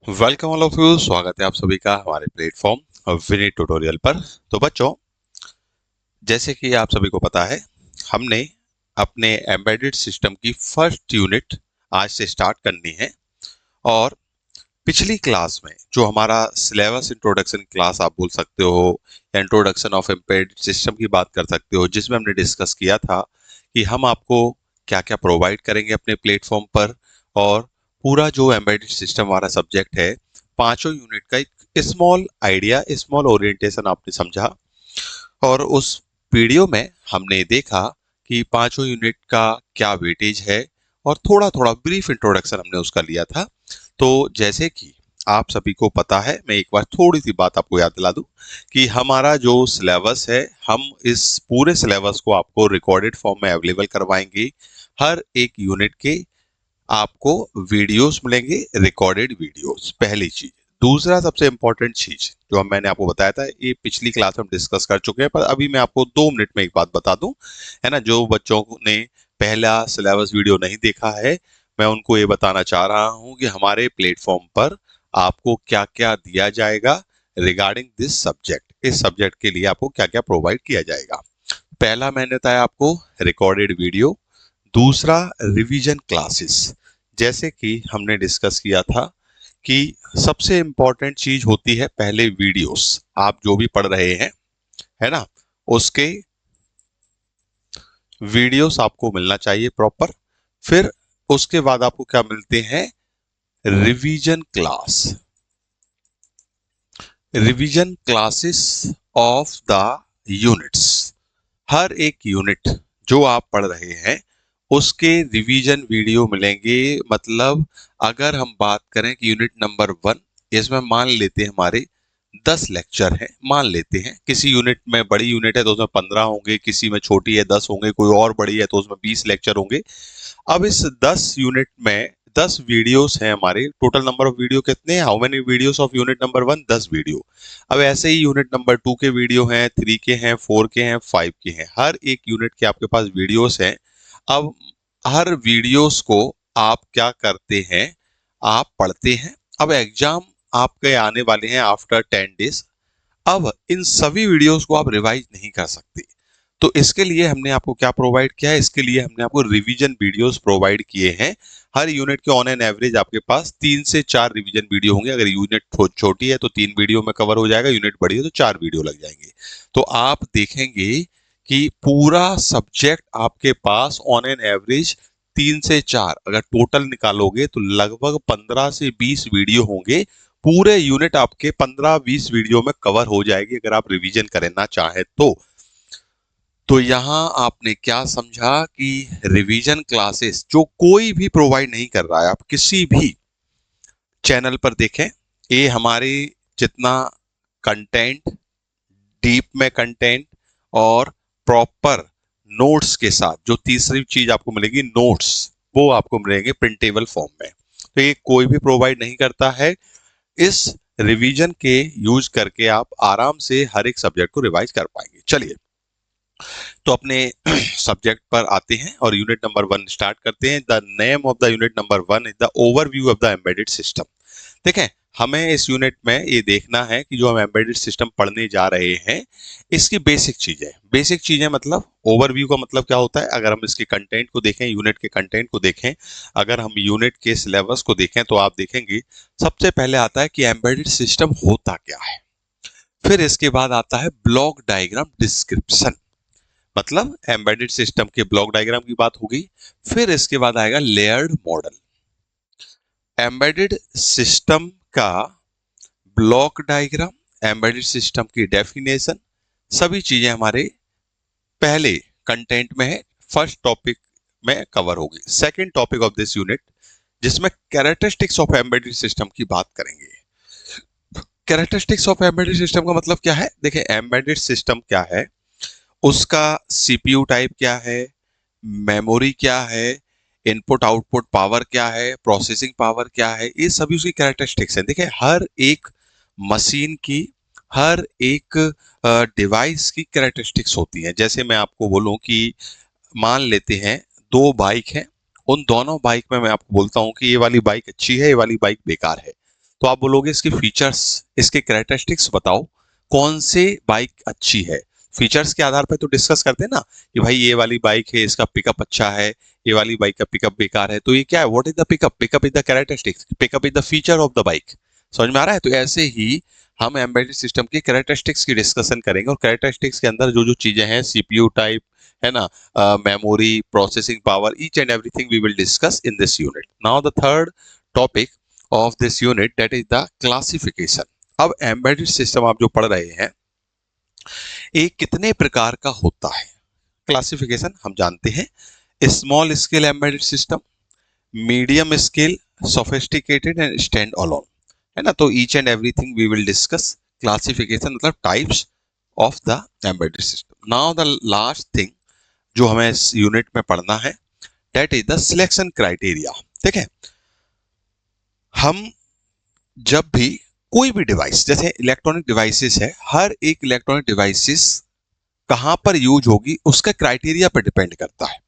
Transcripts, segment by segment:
Welcome all of you. स्वागत है आप सभी का हमारे प्लेटफॉर्म विनी ट्यूटोरियल पर। तो बच्चों, जैसे कि आप सभी को पता है, हमने अपने एम्बेडेड सिस्टम की फर्स्ट यूनिट आज से स्टार्ट करनी है। और पिछली क्लास में जो हमारा सिलेबस इंट्रोडक्शन क्लास आप बोल सकते हो, या इंट्रोडक्शन ऑफ एम्बेडेड सिस्टम की बात कर सकते हो, जिसमें हमने डिस्कस किया था कि हम आपको क्या क्या प्रोवाइड करेंगे अपने प्लेटफॉर्म पर। और पूरा जो एम्बेडेड सिस्टम हमारा सब्जेक्ट है, पांचों यूनिट का एक स्मॉल आइडिया, स्मॉल ओरिएंटेशन आपने समझा। और उस वीडियो में हमने देखा कि पांचों यूनिट का क्या वेटेज है, और थोड़ा थोड़ा ब्रीफ इंट्रोडक्शन हमने उसका लिया था। तो जैसे कि आप सभी को पता है, मैं एक बार थोड़ी सी बात आपको याद दिला दूं कि हमारा जो सिलेबस है, हम इस पूरे सिलेबस को आपको रिकॉर्डेड फॉर्म में अवेलेबल करवाएंगे। हर एक यूनिट के आपको वीडियोस मिलेंगे, रिकॉर्डेड वीडियोस, पहली चीज। दूसरा सबसे इंपॉर्टेंट चीज जो मैंने आपको बताया था, ये पिछली क्लास में हम डिस्कस कर चुके हैं, पर अभी मैं आपको 2 मिनट में एक बात बता दूं, है ना। जो बच्चों ने पहला सिलेबस वीडियो नहीं देखा है, मैं उनको ये बताना चाह रहा हूं कि हमारे प्लेटफॉर्म पर आपको क्या क्या दिया जाएगा रिगार्डिंग दिस सब्जेक्ट। इस सब्जेक्ट के लिए आपको क्या क्या प्रोवाइड किया जाएगा। पहला मैंने बताया आपको रिकॉर्डेड वीडियो। दूसरा रिवीजन क्लासेस। जैसे कि हमने डिस्कस किया था कि सबसे इंपॉर्टेंट चीज होती है पहले वीडियोस। आप जो भी पढ़ रहे हैं, है ना, उसके वीडियोस आपको मिलना चाहिए प्रॉपर। फिर उसके बाद आपको क्या मिलते हैं, revision class, revision classes of the units. हर एक यूनिट जो आप पढ़ रहे हैं, उसके रिवीजन वीडियो मिलेंगे। मतलब अगर हम बात करें कि यूनिट नंबर 1, इसमें मान लेते हैं हमारे 10 लेक्चर हैं, मान लेते हैं किसी यूनिट में, बड़ी यूनिट है तो उसमें 15 होंगे, किसी में छोटी है 10 होंगे, कोई और बड़ी है तो उसमें 20 लेक्चर होंगे। अब इस 10 यूनिट में 10 वीडियोस हैं हमारे। टोटल नंबर ऑफ वीडियो कितने हैं, how many videos of unit number 1, 10 video. अब ऐसे ही यूनिट नंबर 2 के वीडियो हैं, 3 के हैं, 4 के हैं, 5 के हैं। हर एक यूनिट के आपके पास वीडियोस हैं। अब हर वीडियोस को आप क्या करते हैं, आप पढ़ते हैं। अब एग्जाम आपके आने वाले हैं आफ्टर 10 डेज। अब इन सभी वीडियोस को आप रिवाइज नहीं कर सकते, तो इसके लिए हमने आपको क्या प्रोवाइड किया है, इसके लिए हमने आपको रिवीजन वीडियोस प्रोवाइड किए हैं। हर यूनिट के ऑन एन एवरेज आपके पास 3 से 4 रिवीजन वीडियो होंगे। अगर यूनिट छोटी है तो 3 वीडियो में कवर हो जाएगा, यूनिट बड़ी है तो 4 वीडियो लग जाएंगे। तो आप देखेंगे कि पूरा सब्जेक्ट आपके पास ऑन एन एवरेज 3 से 4, अगर टोटल निकालोगे तो लगभग 15 से 20 वीडियो होंगे। पूरे यूनिट आपके 15-20 वीडियो में कवर हो जाएगी अगर आप रिवीजन करना चाहें तो यहां आपने क्या समझा कि रिवीजन क्लासेस जो कोई भी प्रोवाइड नहीं कर रहा है, आप किसी भी चैनल पर देखें, ये हमारे जितना कंटेंट, डीप में कंटेंट और प्रॉपर नोट्स के साथ, जो तीसरी चीज आपको मिलेगी नोट्स, वो आपको मिलेंगे प्रिंटेबल फॉर्म में। तो ये कोई भी प्रोवाइड नहीं करता है। इस रिवीजन के यूज करके आप आराम से हर एक सब्जेक्ट को रिवाइज कर पाएंगे। चलिए, तो अपने सब्जेक्ट पर आते हैं और यूनिट नंबर 1 स्टार्ट करते हैं। The name of the unit number 1 is the overview of the embedded system. देखें, हमें इस यूनिट में ये देखना है कि जो हम एम्बेडेड सिस्टम पढ़ने जा रहे हैं, इसकी बेसिक चीजें मतलब ओवरव्यू का मतलब क्या होता है। अगर हम इसके कंटेंट को देखें, यूनिट के कंटेंट को देखें, अगर हम यूनिट के सिलेबस को देखें, तो आप देखेंगे सबसे पहले आता है कि एम्बेडेड सिस्टम होता क्या है। फिर इसके बाद आता है ब्लॉक डायग्राम डिस्क्रिप्शन, मतलब एम्बेडेड सिस्टम के ब्लॉक डायग्राम की बात होगी। फिर इसके बाद आएगा लेयर्ड मॉडल। एम्बेडेड सिस्टम का ब्लॉक डायग्राम, एम्बेडेड सिस्टम की डेफिनेशन, सभी चीजें हमारे पहले कंटेंट में है, फर्स्ट टॉपिक में कवर होगी। Second topic of this unit, जिसमें कैरेक्टरिस्टिक्स ऑफ एम्बेडेड सिस्टम की बात करेंगे। कैरेक्टरिस्टिक्स ऑफ एम्बेडेड सिस्टम का मतलब क्या है, देखिए एम्बेडेड सिस्टम क्या है, उसका सीपीयू टाइप क्या है, मेमोरी क्या है, इनपुट आउटपुट पावर क्या है, प्रोसेसिंग पावर क्या है, ये सभी उसकी कैरेक्टरिस्टिक्स हैं। देखिए, हर एक मशीन की, हर एक डिवाइस की कैरेक्टरिस्टिक्स होती हैं। जैसे मैं आपको बोलूं कि मान लेते हैं 2 बाइक हैं, उन दोनों बाइक में मैं आपको बोलता हूं कि ये वाली बाइक अच्छी है, ये वाली बाइक बेकार है। तो आप बोलोगे इसके फीचर्स, इसके कैरेक्टरिस्टिक्स बताओ, कौन से बाइक अच्छी है। फीचर्स के आधार पर तो डिस्कस करते हैं ना कि भाई ये वाली बाइक है, इसका पिकअप अच्छा है, ये वाली बाइक का पिकअप बेकार है। तो ये क्या है, what is the pickup, pickup is the characteristics, pickup is the feature of the bike. समझ में आ रहा है। तो ऐसे ही हम एम्बेडेड सिस्टम की कैरेक्टरिस्टिक्स की डिस्कशन करेंगे, और कैरेक्टरिस्टिक्स के अंदर जो जो चीजें हैं, सीपीयू टाइप है ना, memory, processing power, each and everything we will discuss in this unit. Now the third topic of this unit, that is the classification. अब embedded system आप जो पढ़ रहे हैं, ये कितने प्रकार का होता है। क्लासिफिकेशन हम जानते हैं, small scale embedded system, medium scale, sophisticated and stand alone, है ना। तो each and everything we will discuss. Classification मतलब types of the embedded system. Now the last thing जो हमें इस यूनिट में पढ़ना है, that is the selection criteria. ठीक है, हम जब भी कोई भी डिवाइस, जैसे इलेक्ट्रॉनिक डिवाइसेस है, हर एक इलेक्ट्रॉनिक डिवाइसेस कहां पर यूज होगी उसका क्राइटेरिया पर डिपेंड करता है।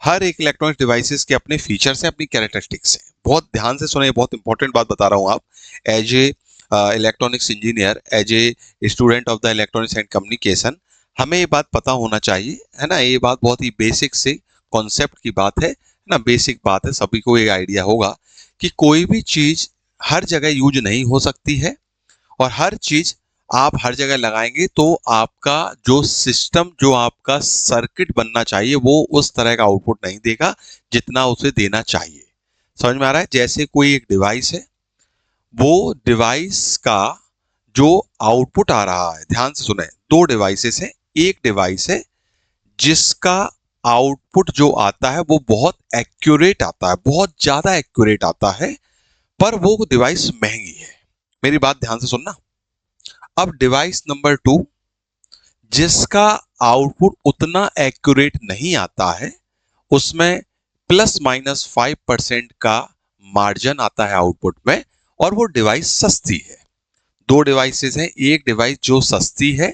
हर एक इलेक्ट्रॉनिक डिवाइसेस के अपने फीचर्स हैं, अपनी कैरेक्टरिस्टिक्स हैं। बहुत ध्यान से सुने, बहुत इंपॉर्टेंट बात बता रहा हूं आप। As a electronics engineer, as a student of the electronics and communication, हमें ये बात पता होना चाहिए, है ना। ये बात बहुत ही बेसिक से कॉन्सेप्ट की बात है ना, बेसिक बात है, सभी को ये आइडिया होगा कि कोई भी चीज हर जगह यूज नहीं हो सकती है, और हर चीज आप हर जगह लगाएंगे तो आपका जो सिस्टम, जो आपका सर्किट बनना चाहिए, वो उस तरह का आउटपुट नहीं देगा जितना उसे देना चाहिए। समझ में आ रहा है। जैसे कोई एक डिवाइस है, वो डिवाइस का जो आउटपुट आ रहा है, ध्यान से सुने, दो डिवाइसेस हैं। एक डिवाइस है जिसका आउटपुट जो आता है वो बहुत एक्यूरेट आता है, बहुत ज्यादा एक्यूरेट आता है, पर वो डिवाइस महंगी है। मेरी बात ध्यान से सुनना। अब डिवाइस नंबर 2, जिसका आउटपुट उतना एक्यूरेट नहीं आता है, उसमें ±5% का मार्जिन आता है आउटपुट में, और वो डिवाइस सस्ती है। दो डिवाइसेस हैं, एक डिवाइस जो सस्ती है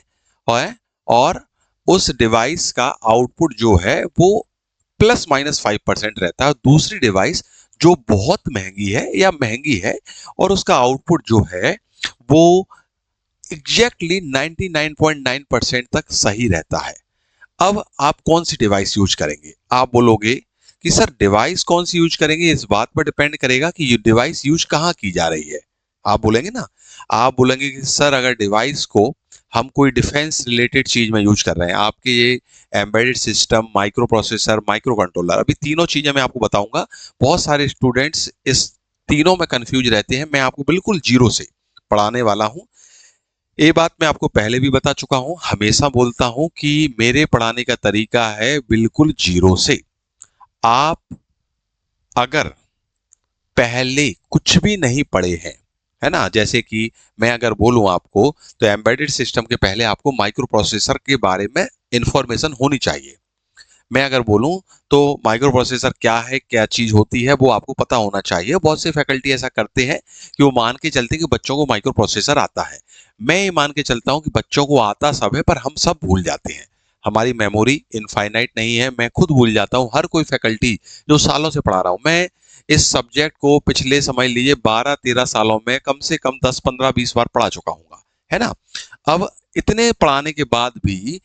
और उस डिवाइस का आउटपुट जो है वो ±5% रहता है, दूसरी डिवाइस जो बहुत महंगी है या महंगी है और उसका आउटपुट जो है वो एग्जैक्टली 99.9% तक सही रहता है। अब आप कौन सी डिवाइस यूज करेंगे। आप बोलोगे कि सर डिवाइस कौन सी यूज करेंगे, इस बात पर डिपेंड करेगा कि ये डिवाइस यूज कहां की जा रही है। आप बोलेंगे ना, आप बोलेंगे कि सर अगर डिवाइस को हम कोई डिफेंस रिलेटेड चीज में यूज कर रहे हैं, आपके ये embedded system, micro processor, micro controller, अभी तीनों चीजें मैं आपको बताऊंगा। बहुत सारे स्टूडेंट्स इस तीनों में कंफ्यूज रहते हैं, मैं आपको बिल्कुल जीरो से पढ़ाने वाला हूं। ये बात मैं आपको पहले भी बता चुका हूं, हमेशा बोलता हूं कि मेरे पढ़ाने का तरीका है बिल्कुल जीरो से। आप अगर पहले कुछ भी नहीं पढ़े हैं, है ना, जैसे कि मैं अगर बोलूं आपको, तो एम्बेडेड सिस्टम के पहले आपको माइक्रो प्रोसेसर के बारे में इंफॉर्मेशन होनी चाहिए। मैं अगर बोलूं तो माइक्रो प्रोसेसर क्या है, क्या चीज होती है, वो आपको पता होना चाहिए। बहुत से फैकल्टी ऐसा करते हैं कि वो मान के चलते हैं कि बच्चों को माइक्रो प्रोसेसर आता है। मैं ये मान के चलता हूं कि बच्चों को आता सब है, पर हम सब भूल जाते हैं। हमारी मेमोरी इनफाइनाइट नहीं है, मैं खुद भूल जाता हूं। हर कोई फैकल्टी जो सालों से पढ़ा रहा हूं मैं, इस सब्जेक्ट को पिछले समझ लीजिए 12-13 सालों में कम से कम 10-15-20 बार पढ़ा चुका हूँ, है ना। अब इतने पढ़ाने के बाद भी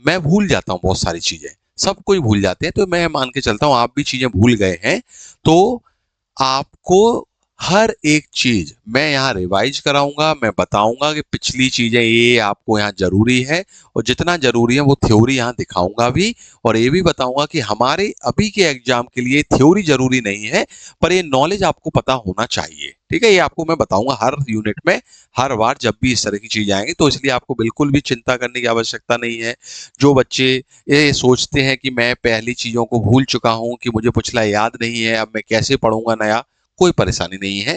मैं भूल जाता हूँ बहुत सारी चीजें, सब कोई भूल जाते हैं। तो मैं मान के चलता हूं आप भी चीजें भूल गए हैं, तो आपको हर एक चीज मैं यहाँ रिवाइज कराऊंगा। मैं बताऊंगा कि पिछली चीजें ये आपको यहाँ जरूरी है, और जितना जरूरी है वो थ्योरी यहाँ दिखाऊंगा भी, और ये भी बताऊंगा कि हमारे अभी के एग्जाम के लिए थ्योरी जरूरी नहीं है, पर ये नॉलेज आपको पता होना चाहिए। ठीक है, ये आपको मैं बताऊंगा हर यूनिट में, हर बार जब भी इस तरह की चीज आएंगी। तो इसलिए आपको बिल्कुल भी चिंता करने की आवश्यकता नहीं है। जो बच्चे ये सोचते हैं कि मैं पहली चीजों को भूल चुका हूं, कि मुझे पिछला याद नहीं है, अब मैं कैसे पढ़ूंगा नया, कोई परेशानी नहीं है।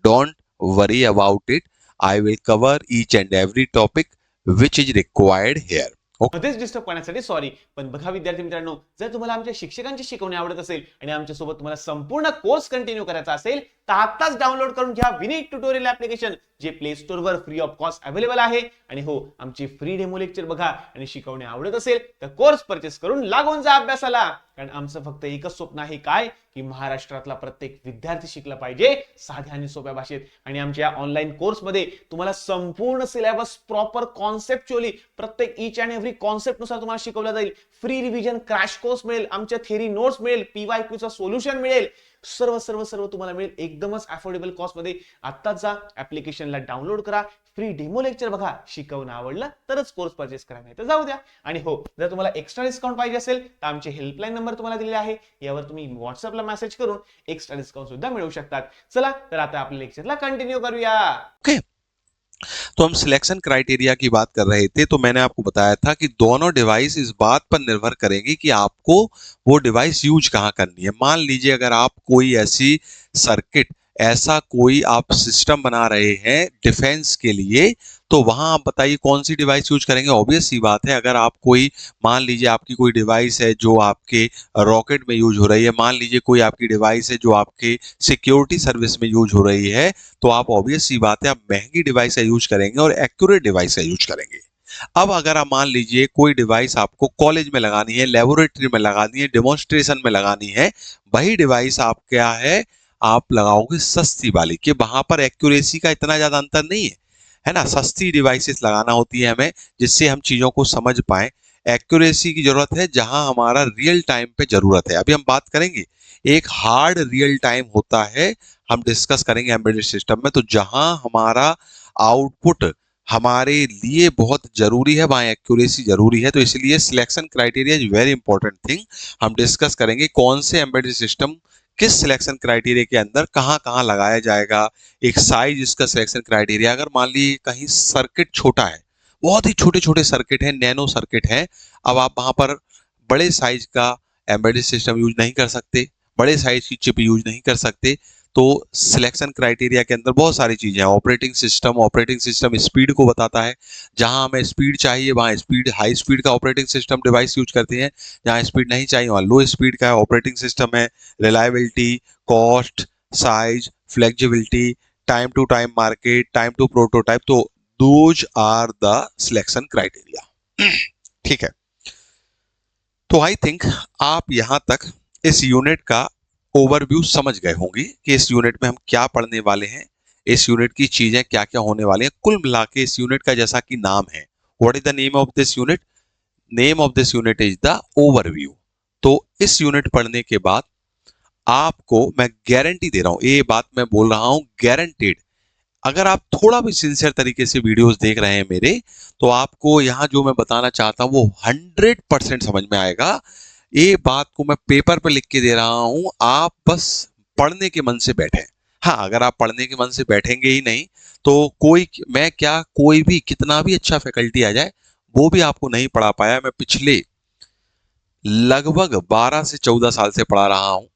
Don't worry about it, I will cover each and every topic which is required here. मध्येच डिस्टर्ब करण्यासाठी सॉरी, पण बघा विद्यार्थी मित्रांनो, जर तुम्हाला आमच्या शिक्षकांची शिकवणी आवडत असेल आणि आमच्यासोबत तुम्हाला संपूर्ण कोर्स कंटिन्यू करायचा असेल, तर आताच डाउनलोड करून घ्या Vineet tutorial application, J play store were free of cost available आहे. आणि हो, आमची फ्री डेमो लेक्चर बघा आणि शिकवणे आवडत असेल तर कोर्स परचेस करून लागून जा अभ्यासाला. कारण आमचं फक्त एकच स्वप्न आहे, काय की महाराष्ट्रातला प्रत्येक विद्यार्थी शिकला पाहिजे साध्या आणि सोप्या भाषेत. आणि आमच्या ऑनलाईन कोर्समध्ये तुम्हाला संपूर्ण सिलेबस प्रॉपर कॉन्सेप्च्युअली प्रत्येक ईच अँड एव्हरी कॉन्सेप्ट नुसार तुम्हाला शिकवला जाईल. फ्री रिव्हिजन क्रॅश कोर्स मिळेल, आमच्या थेरी नोट्स मिळेल, PYQ चा सोल्युशन मिळेल. सर्व सर्व सर्व तुम्हाला मिळेल एकदमच अफोर्डेबल कॉस्ट मध्ये. आत्ताच जा ऍप्लिकेशनला डाउनलोड करा, फ्री डेमो लेक्चर बघा, शिकवणं आवडलं तरच कोर्स परचेस करा, नाही तर जाऊ द्या. आणि हो, जर तुम्हाला एक्स्ट्रा डिस्काउंट पाहिजे असेल तर आमचे हेल्पलाईन नंबर तुम्हाला दिलेला आहे, यावर तुम्ही व्हॉट्सअपला मेसेज करून एक्स्ट्रा डिस्काउंट सुद्धा मिळवू शकतात. चला तर आता आपल्या लेक्चरला कंटिन्यू करूया. ओके, तो हम सिलेक्शन क्राइटेरिया की बात कर रहे थे, तो मैंने आपको बताया था कि दोनों डिवाइस इस बात पर निर्भर करेंगे कि आपको वो डिवाइस यूज कहाँ करनी है. मान लीजिए अगर आप कोई ऐसी सर्किट, ऐसा कोई आप सिस्टम बना रहे हैं डिफेंस के लिए, तो वहां आप बताइए कौन सी डिवाइस यूज करेंगे. ऑब्वियस सी बात है, अगर आप कोई, मान लीजिए आपकी कोई डिवाइस है जो आपके रॉकेट में यूज हो रही है, मान लीजिए कोई आपकी डिवाइस है जो आपके सिक्योरिटी सर्विस में यूज हो रही है, तो आप ऑब्वियस सी बात है आप महंगी डिवाइस का यूज करेंगे और एक्यूरेट डिवाइस का यूज करेंगे. अब अगर आप मान लीजिए कोई डिवाइस आपको कॉलेज में लगानी है, लेबोरेटरी में लगानी है, डेमोन्स्ट्रेशन में लगानी है, वही डिवाइस आप क्या है, आप लगाओगे सस्ती वाली, कि वहां पर एक्यूरेसी का इतना ज्यादा अंतर नहीं है ना. सस्ती डिवाइसेस लगाना होती है हमें, जिससे हम चीजों को समझ पाए. एक्यूरेसी की जरूरत है जहां हमारा रियल टाइम पे जरूरत है. अभी हम बात करेंगे एक हार्ड रियल टाइम होता है, हम डिस्कस करेंगे एम्बेडेड सिस्टम में, तो जहां हमारा आउटपुट हमारे लिए बहुत जरूरी है, वहां एक्यूरेसी जरूरी है. तो इसलिए selection criteria is very important thing. हम डिस्कस करेंगे कौन से एम्बेडेड सिस्टम किस सिलेक्शन क्राइटेरिया के अंदर कहां कहां लगाया जाएगा. एक साइज इसका सिलेक्शन क्राइटेरिया, अगर मान लीजिए कहीं सर्किट छोटा है, बहुत ही छोटे छोटे सर्किट है, नैनो सर्किट है, अब आप वहां पर बड़े साइज का एम्बेडेड सिस्टम यूज नहीं कर सकते, बड़े साइज की चिप यूज नहीं कर सकते. तो सिलेक्शन क्राइटेरिया के अंदर बहुत सारी चीजें हैं. ऑपरेटिंग सिस्टम स्पीड को बताता है, जहां हमें स्पीड चाहिए वहां स्पीड, हाई स्पीड का ऑपरेटिंग सिस्टम डिवाइस यूज करते हैं, जहां स्पीड नहीं चाहिए वहां लो स्पीड का ऑपरेटिंग सिस्टम है. Reliability, cost, size, flexibility, time to time market, time to prototype, तो those are the selection criteria. ठीक है, तो आई थिंक आप यहां तक इस यूनिट का ओवरव्यू समझ गए होंगे कि इस यूनिट में हम क्या पढ़ने वाले हैं, इस यूनिट की चीजें क्या क्या होने वाली हैं. कुल मिला के इस यूनिट का जैसा कि नाम है, what is the name of this unit? Name of this unit is the overview. तो इस यूनिट पढ़ने के बाद आपको मैं गारंटी दे रहा हूं, ये बात मैं बोल रहा हूं गारंटेड, अगर आप थोड़ा भी सिंसियर तरीके से वीडियोस देख रहे हैं मेरे, तो आपको यहाँ जो मैं बताना चाहता हूँ वो 100% समझ में आएगा. ये बात को मैं पेपर पे लिख के दे रहा हूं, आप बस पढ़ने के मन से बैठे. हाँ, अगर आप पढ़ने के मन से बैठेंगे ही नहीं तो कोई, मैं क्या, कोई भी कितना भी अच्छा फैकल्टी आ जाए वो भी आपको नहीं पढ़ा पाया. मैं पिछले लगभग 12 से 14 साल से पढ़ा रहा हूं,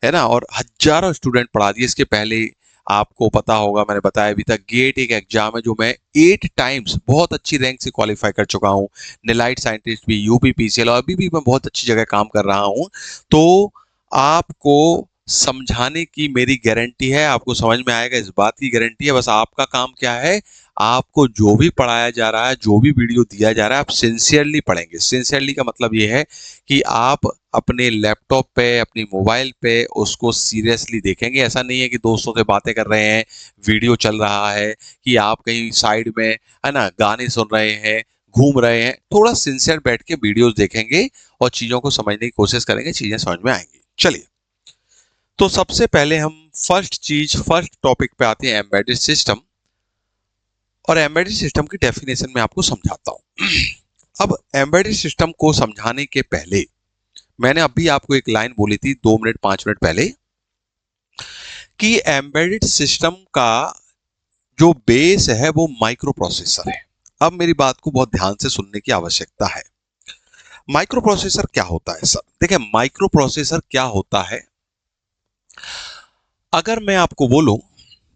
है ना, और हजारों स्टूडेंट पढ़ा दिए. इसके पहले आपको पता होगा, मैंने बताया भी था, गेट एक एग्जाम है जो मैं 8 टाइम्स बहुत अच्छी रैंक से क्वालिफाई कर चुका हूं. निलाइट साइंटिस्ट भी, UPPCL, और अभी भी मैं बहुत अच्छी जगह काम कर रहा हूं. तो आपको समझाने की मेरी गारंटी है, आपको समझ में आएगा इस बात की गारंटी है. बस आपका काम क्या है, आपको जो भी पढ़ाया जा रहा है, जो भी वीडियो दिया जा रहा है, आप सिंसियरली पढ़ेंगे. सिंसियरली का मतलब ये है कि आप अपने लैपटॉप पे, अपनी मोबाइल पे उसको सीरियसली देखेंगे. ऐसा नहीं है कि दोस्तों से बातें कर रहे हैं, वीडियो चल रहा है, कि आप कहीं साइड में, है ना, गाने सुन रहे हैं, घूम रहे हैं. थोड़ा सिंसियर बैठ के वीडियोस देखेंगे और चीजों को समझने की कोशिश करेंगे, चीजें समझ में आएंगी. चलिए, तो सबसे पहले हम फर्स्ट टॉपिक पे आते हैं, एम्बेडेड सिस्टम. और एम्बेडेड सिस्टम की डेफिनेशन में आपको समझाता हूं. अब एम्बेडेड सिस्टम को समझाने के पहले मैंने अभी आपको एक लाइन बोली थी 2 मिनट 5 मिनट पहले, कि एम्बेडेड सिस्टम का जो बेस है वो माइक्रो प्रोसेसर है. अब मेरी बात को बहुत ध्यान से सुनने की आवश्यकता है. माइक्रो प्रोसेसर क्या होता है सर? देखिए, माइक्रो प्रोसेसर क्या होता है, अगर मैं आपको बोलूं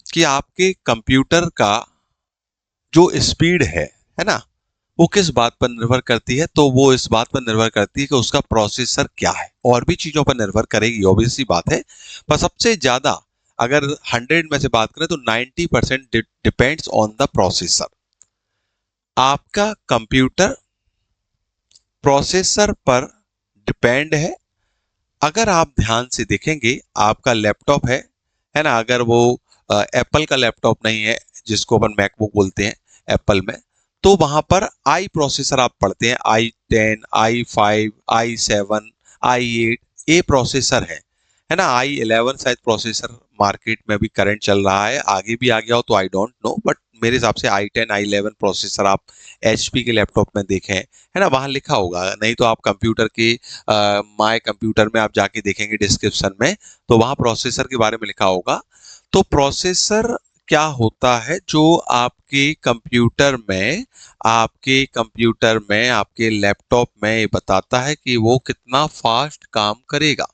कि आपके कंप्यूटर का जो स्पीड है ना, वो किस बात पर निर्भर करती है, तो वो इस बात पर निर्भर करती है कि उसका प्रोसेसर क्या है. और भी चीजों पर निर्भर करेगी, ऑब्वियस सी बात है, पर सबसे ज्यादा अगर 100 में से बात करें तो 90% डिपेंड्स ऑन द प्रोसेसर। आपका कंप्यूटर प्रोसेसर पर डिपेंड है। अगर आप ध्यान से देखेंगे, आपका लैपटॉप है ना, अगर वो एप्पल का लैपटॉप नहीं है जिसको अपन मैकबुक बोलते हैं एप्पल में, तो वहां पर आई प्रोसेसर आप पढ़ते हैं, i10, i5, i7, i8, ये प्रोसेसर है ना। i11 शायद प्रोसेसर मार्केट में भी करंट चल रहा है, आगे भी आ गया हो तो आई डोंट नो, बट मेरे हिसाब से i10, i11 प्रोसेसर आप एचपी के लैपटॉप में देखें, है ना, वहां लिखा होगा। नहीं तो आप कंप्यूटर के माय कंप्यूटर में आप जाके देखेंगे डिस्क्रिप्शन में, तो वहां प्रोसेसर के बारे में लिखा होगा। तो प्रोसेसर क्या होता है, जो आपके लैपटॉप में ये बताता है कि वो कितना फास्ट काम करेगा।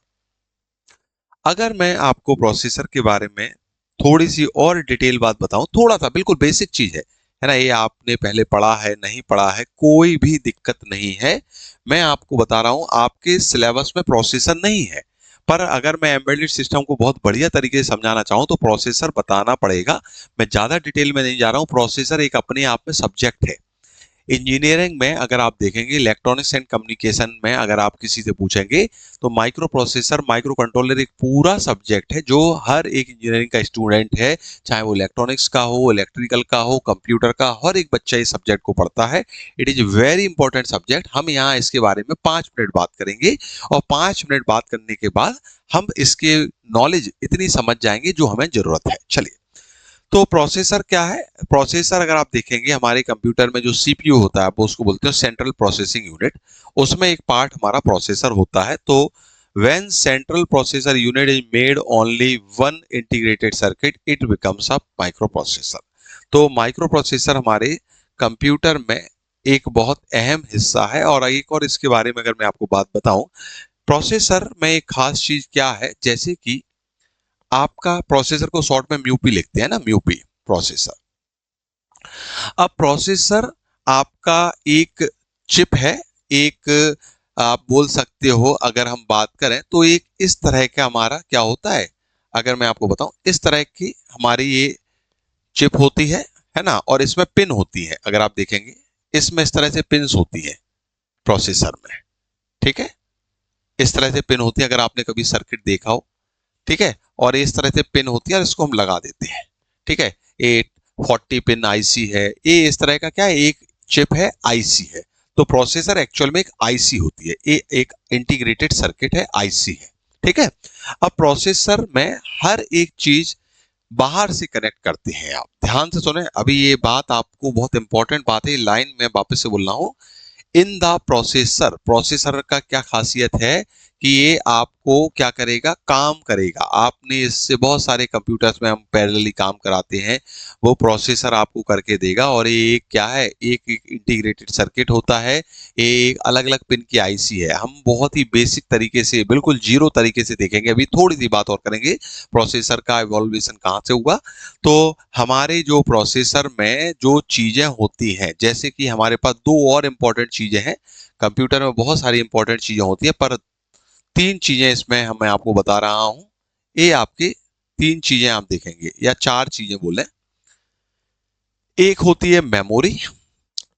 अगर मैं आपको प्रोसेसर के बारे में थोड़ी सी और डिटेल बात बताऊं, थोड़ा सा बिल्कुल बेसिक चीज है ना, ये आपने पहले पढ़ा है नहीं पढ़ा है कोई भी दिक्कत नहीं है। मैं आपको बता रहा हूं, आपके सिलेबस में प्रोसेसर नहीं है, पर अगर मैं एम्बेडेड सिस्टम को बहुत बढ़िया तरीके से समझाना चाहूँ तो प्रोसेसर बताना पड़ेगा। मैं ज्यादा डिटेल में नहीं जा रहा हूँ, प्रोसेसर एक अपने आप में सब्जेक्ट है। इंजीनियरिंग में अगर आप देखेंगे, इलेक्ट्रॉनिक्स एंड कम्युनिकेशन में अगर आप किसी से पूछेंगे, तो माइक्रो प्रोसेसर, माइक्रो कंट्रोलर एक पूरा सब्जेक्ट है जो हर एक इंजीनियरिंग का स्टूडेंट है, चाहे वो इलेक्ट्रॉनिक्स का हो, इलेक्ट्रिकल का हो, कंप्यूटर का, हर एक बच्चा इस सब्जेक्ट को पढ़ता है। It is very important subject. हम यहाँ इसके बारे में 5 मिनट बात करेंगे, और 5 मिनट बात करने के बाद हम इसके नॉलेज इतनी समझ जाएंगे जो हमें जरूरत है। चलिए, तो प्रोसेसर क्या है? प्रोसेसर अगर आप देखेंगे, हमारे कंप्यूटर में जो सीपीयू होता है, आप उसको बोलते हो सेंट्रल प्रोसेसिंग यूनिट, उसमें एक पार्ट हमारा प्रोसेसर होता है। तो when central processor unit is made only one integrated circuit, it becomes a micro processor. तो माइक्रो प्रोसेसर हमारे कंप्यूटर में एक बहुत अहम हिस्सा है। और एक और इसके बारे में अगर मैं आपको बात बताऊं, प्रोसेसर में एक खास चीज क्या है, जैसे कि आपका प्रोसेसर को शॉर्ट में म्यूपी लिखते हैं ना, म्यूपी प्रोसेसर। अब प्रोसेसर आपका एक चिप है, एक आप बोल सकते हो, अगर हम बात करें तो एक इस तरह का हमारा क्या होता है, अगर मैं आपको बताऊं, इस तरह की हमारी ये चिप होती है ना, और इसमें पिन होती है। अगर आप देखेंगे, इसमें इस तरह से पिन्स होती है प्रोसेसर में, ठीक है, इस तरह से पिन होती है, अगर आपने कभी सर्किट देखा हो, ठीक है, और इस तरह से पिन होती है और इसको हम लगा देते हैं, ठीक है। 840 पिन आईसी है, ये इस तरह का क्या है, एक चिप है, आईसी है। तो प्रोसेसर एक्चुअल में एक आईसी होती है, ये एक इंटीग्रेटेड सर्किट है, आईसी है, ठीक है। अब प्रोसेसर में हर एक चीज बाहर से कनेक्ट करते हैं। आप ध्यान से सुने, अभी ये बात आपको बहुत इंपॉर्टेंट बात है, लाइन में वापस से बोल रहा हूं। इन द प्रोसेसर, प्रोसेसर का क्या खासियत है कि ये आपको क्या करेगा, काम करेगा। आपने इससे बहुत सारे कंप्यूटर्स में हम पैरेलली काम कराते हैं, वो प्रोसेसर आपको करके देगा। और ये एक क्या है, एक इंटीग्रेटेड सर्किट होता है, ये एक अलग अलग पिन की आईसी है। हम बहुत ही बेसिक तरीके से, बिल्कुल जीरो तरीके से देखेंगे, अभी थोड़ी सी बात और करेंगे प्रोसेसर का इवोल्यूशन कहाँ से हुआ। तो हमारे जो प्रोसेसर में जो चीजें होती हैं, जैसे कि हमारे पास दो और इंपॉर्टेंट चीजें हैं, कंप्यूटर में बहुत सारी इंपॉर्टेंट चीजें होती है, पर 3 चीजें इसमें मैं आपको बता रहा हूं। ये आपके 3 चीजें आप देखेंगे, या 4 चीजें बोले। एक होती है मेमोरी,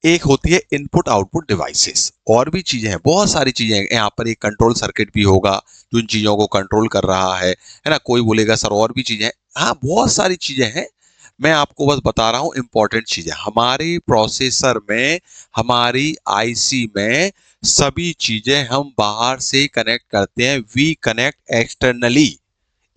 एक होती है इनपुट आउटपुट डिवाइसेस, और भी चीजें हैं, बहुत सारी चीजें हैं। यहाँ पर एक कंट्रोल सर्किट भी होगा जो इन चीजों को कंट्रोल कर रहा है ना। कोई बोलेगा सर और भी चीजें हैं, हाँ बहुत सारी चीजें हैं। मैं आपको बस बता रहा हूं इंपॉर्टेंट चीजें। हमारे प्रोसेसर में, हमारी आईसी में सभी चीजें हम बाहर से कनेक्ट करते हैं, we connect externally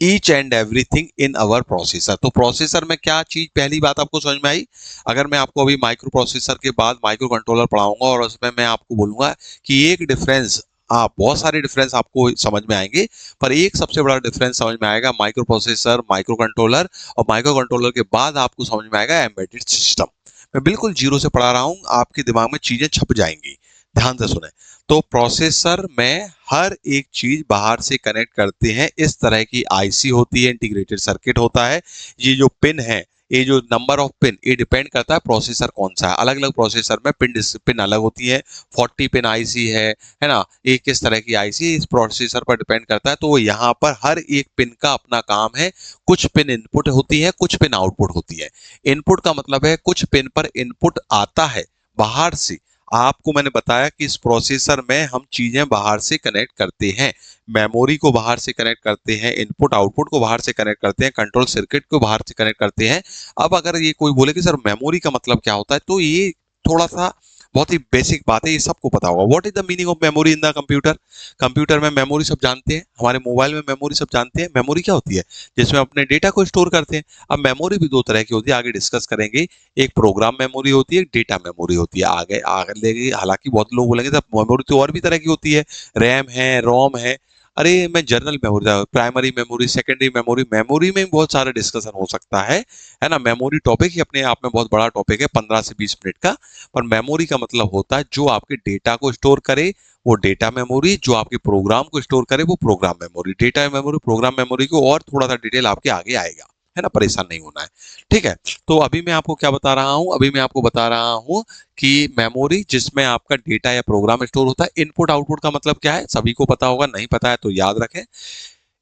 each and everything in our processor. तो प्रोसेसर में क्या चीज, पहली बात आपको समझ में आई। अगर मैं आपको अभी माइक्रो प्रोसेसर के बाद माइक्रो कंट्रोलर पढ़ाऊंगा, और उसमें मैं आपको बोलूंगा कि एक डिफरेंस, आप बहुत सारे डिफरेंस आपको समझ में आएंगे, पर एक सबसे बड़ा डिफरेंस समझ में आएगा, माइक्रो प्रोसेसर, माइक्रो कंट्रोलर, और माइक्रो कंट्रोलर के बाद आपको समझ में आएगा एम्बेडेड सिस्टम। मैं बिल्कुल जीरो से पढ़ा रहा हूं, आपके दिमाग में चीजें छप जाएंगी, ध्यान से सुने। तो प्रोसेसर में हर एक चीज बाहर से कनेक्ट करते हैं, इस तरह की आईसी होती है, इंटीग्रेटेड सर्किट होता है। ये जो पिन है, ये जो नंबर ऑफ पिन ये डिपेंड करता है प्रोसेसर कौन सा है। अलग अलग प्रोसेसर में पिन अलग होती है। 40 पिन आईसी है ना, ये किस तरह की आईसी इस प्रोसेसर पर डिपेंड करता है। तो यहाँ पर हर एक पिन का अपना काम है। कुछ पिन इनपुट होती है, कुछ पिन आउटपुट होती है। इनपुट का मतलब है कुछ पिन पर इनपुट आता है बाहर से। आपको मैंने बताया कि इस प्रोसेसर में हम चीजें बाहर से कनेक्ट करते हैं, मेमोरी को बाहर से कनेक्ट करते हैं, इनपुट आउटपुट को बाहर से कनेक्ट करते हैं, कंट्रोल सर्किट को बाहर से कनेक्ट करते हैं। अब अगर ये कोई बोले कि सर मेमोरी का मतलब क्या होता है, तो ये थोड़ा सा बहुत ही बेसिक बात है, ये सबको पता होगा। What is the meaning of memory in the computer. Computer में मेमोरी सब जानते हैं, हमारे मोबाइल में मेमोरी सब जानते हैं। मेमोरी क्या होती है, जिसमें अपने डेटा को स्टोर करते हैं। अब मेमोरी भी दो तरह की होती है, आगे डिस्कस करेंगे। एक प्रोग्राम मेमोरी होती है, एक डेटा मेमोरी होती है। आगे आगे लेंगे, हालांकि बहुत लोग बोलेंगे सर मेमोरी तो और भी तरह की होती है, रैम है, रोम है। अरे मैं general memory, primary memory, secondary memory, memory में बहुत सारे डिस्कशन हो सकता है ना। मेमोरी टॉपिक ही अपने आप में बहुत बड़ा टॉपिक है, 15 से 20 मिनट का। पर मेमोरी का मतलब होता है जो आपके डेटा को स्टोर करे वो डेटा मेमोरी, जो आपके प्रोग्राम को स्टोर करे वो program memory. Data memory, program memory को और थोड़ा सा डिटेल आपके आगे आएगा, है ना, परेशान नहीं होना है। ठीक है, तो अभी मैं आपको क्या बता रहा हूं, अभी मैं आपको बता रहा हूं कि मेमोरी जिसमें आपका डेटा या प्रोग्राम स्टोर होता है। इनपुट आउटपुट का मतलब क्या है, सभी को पता होगा, नहीं पता है तो याद रखें।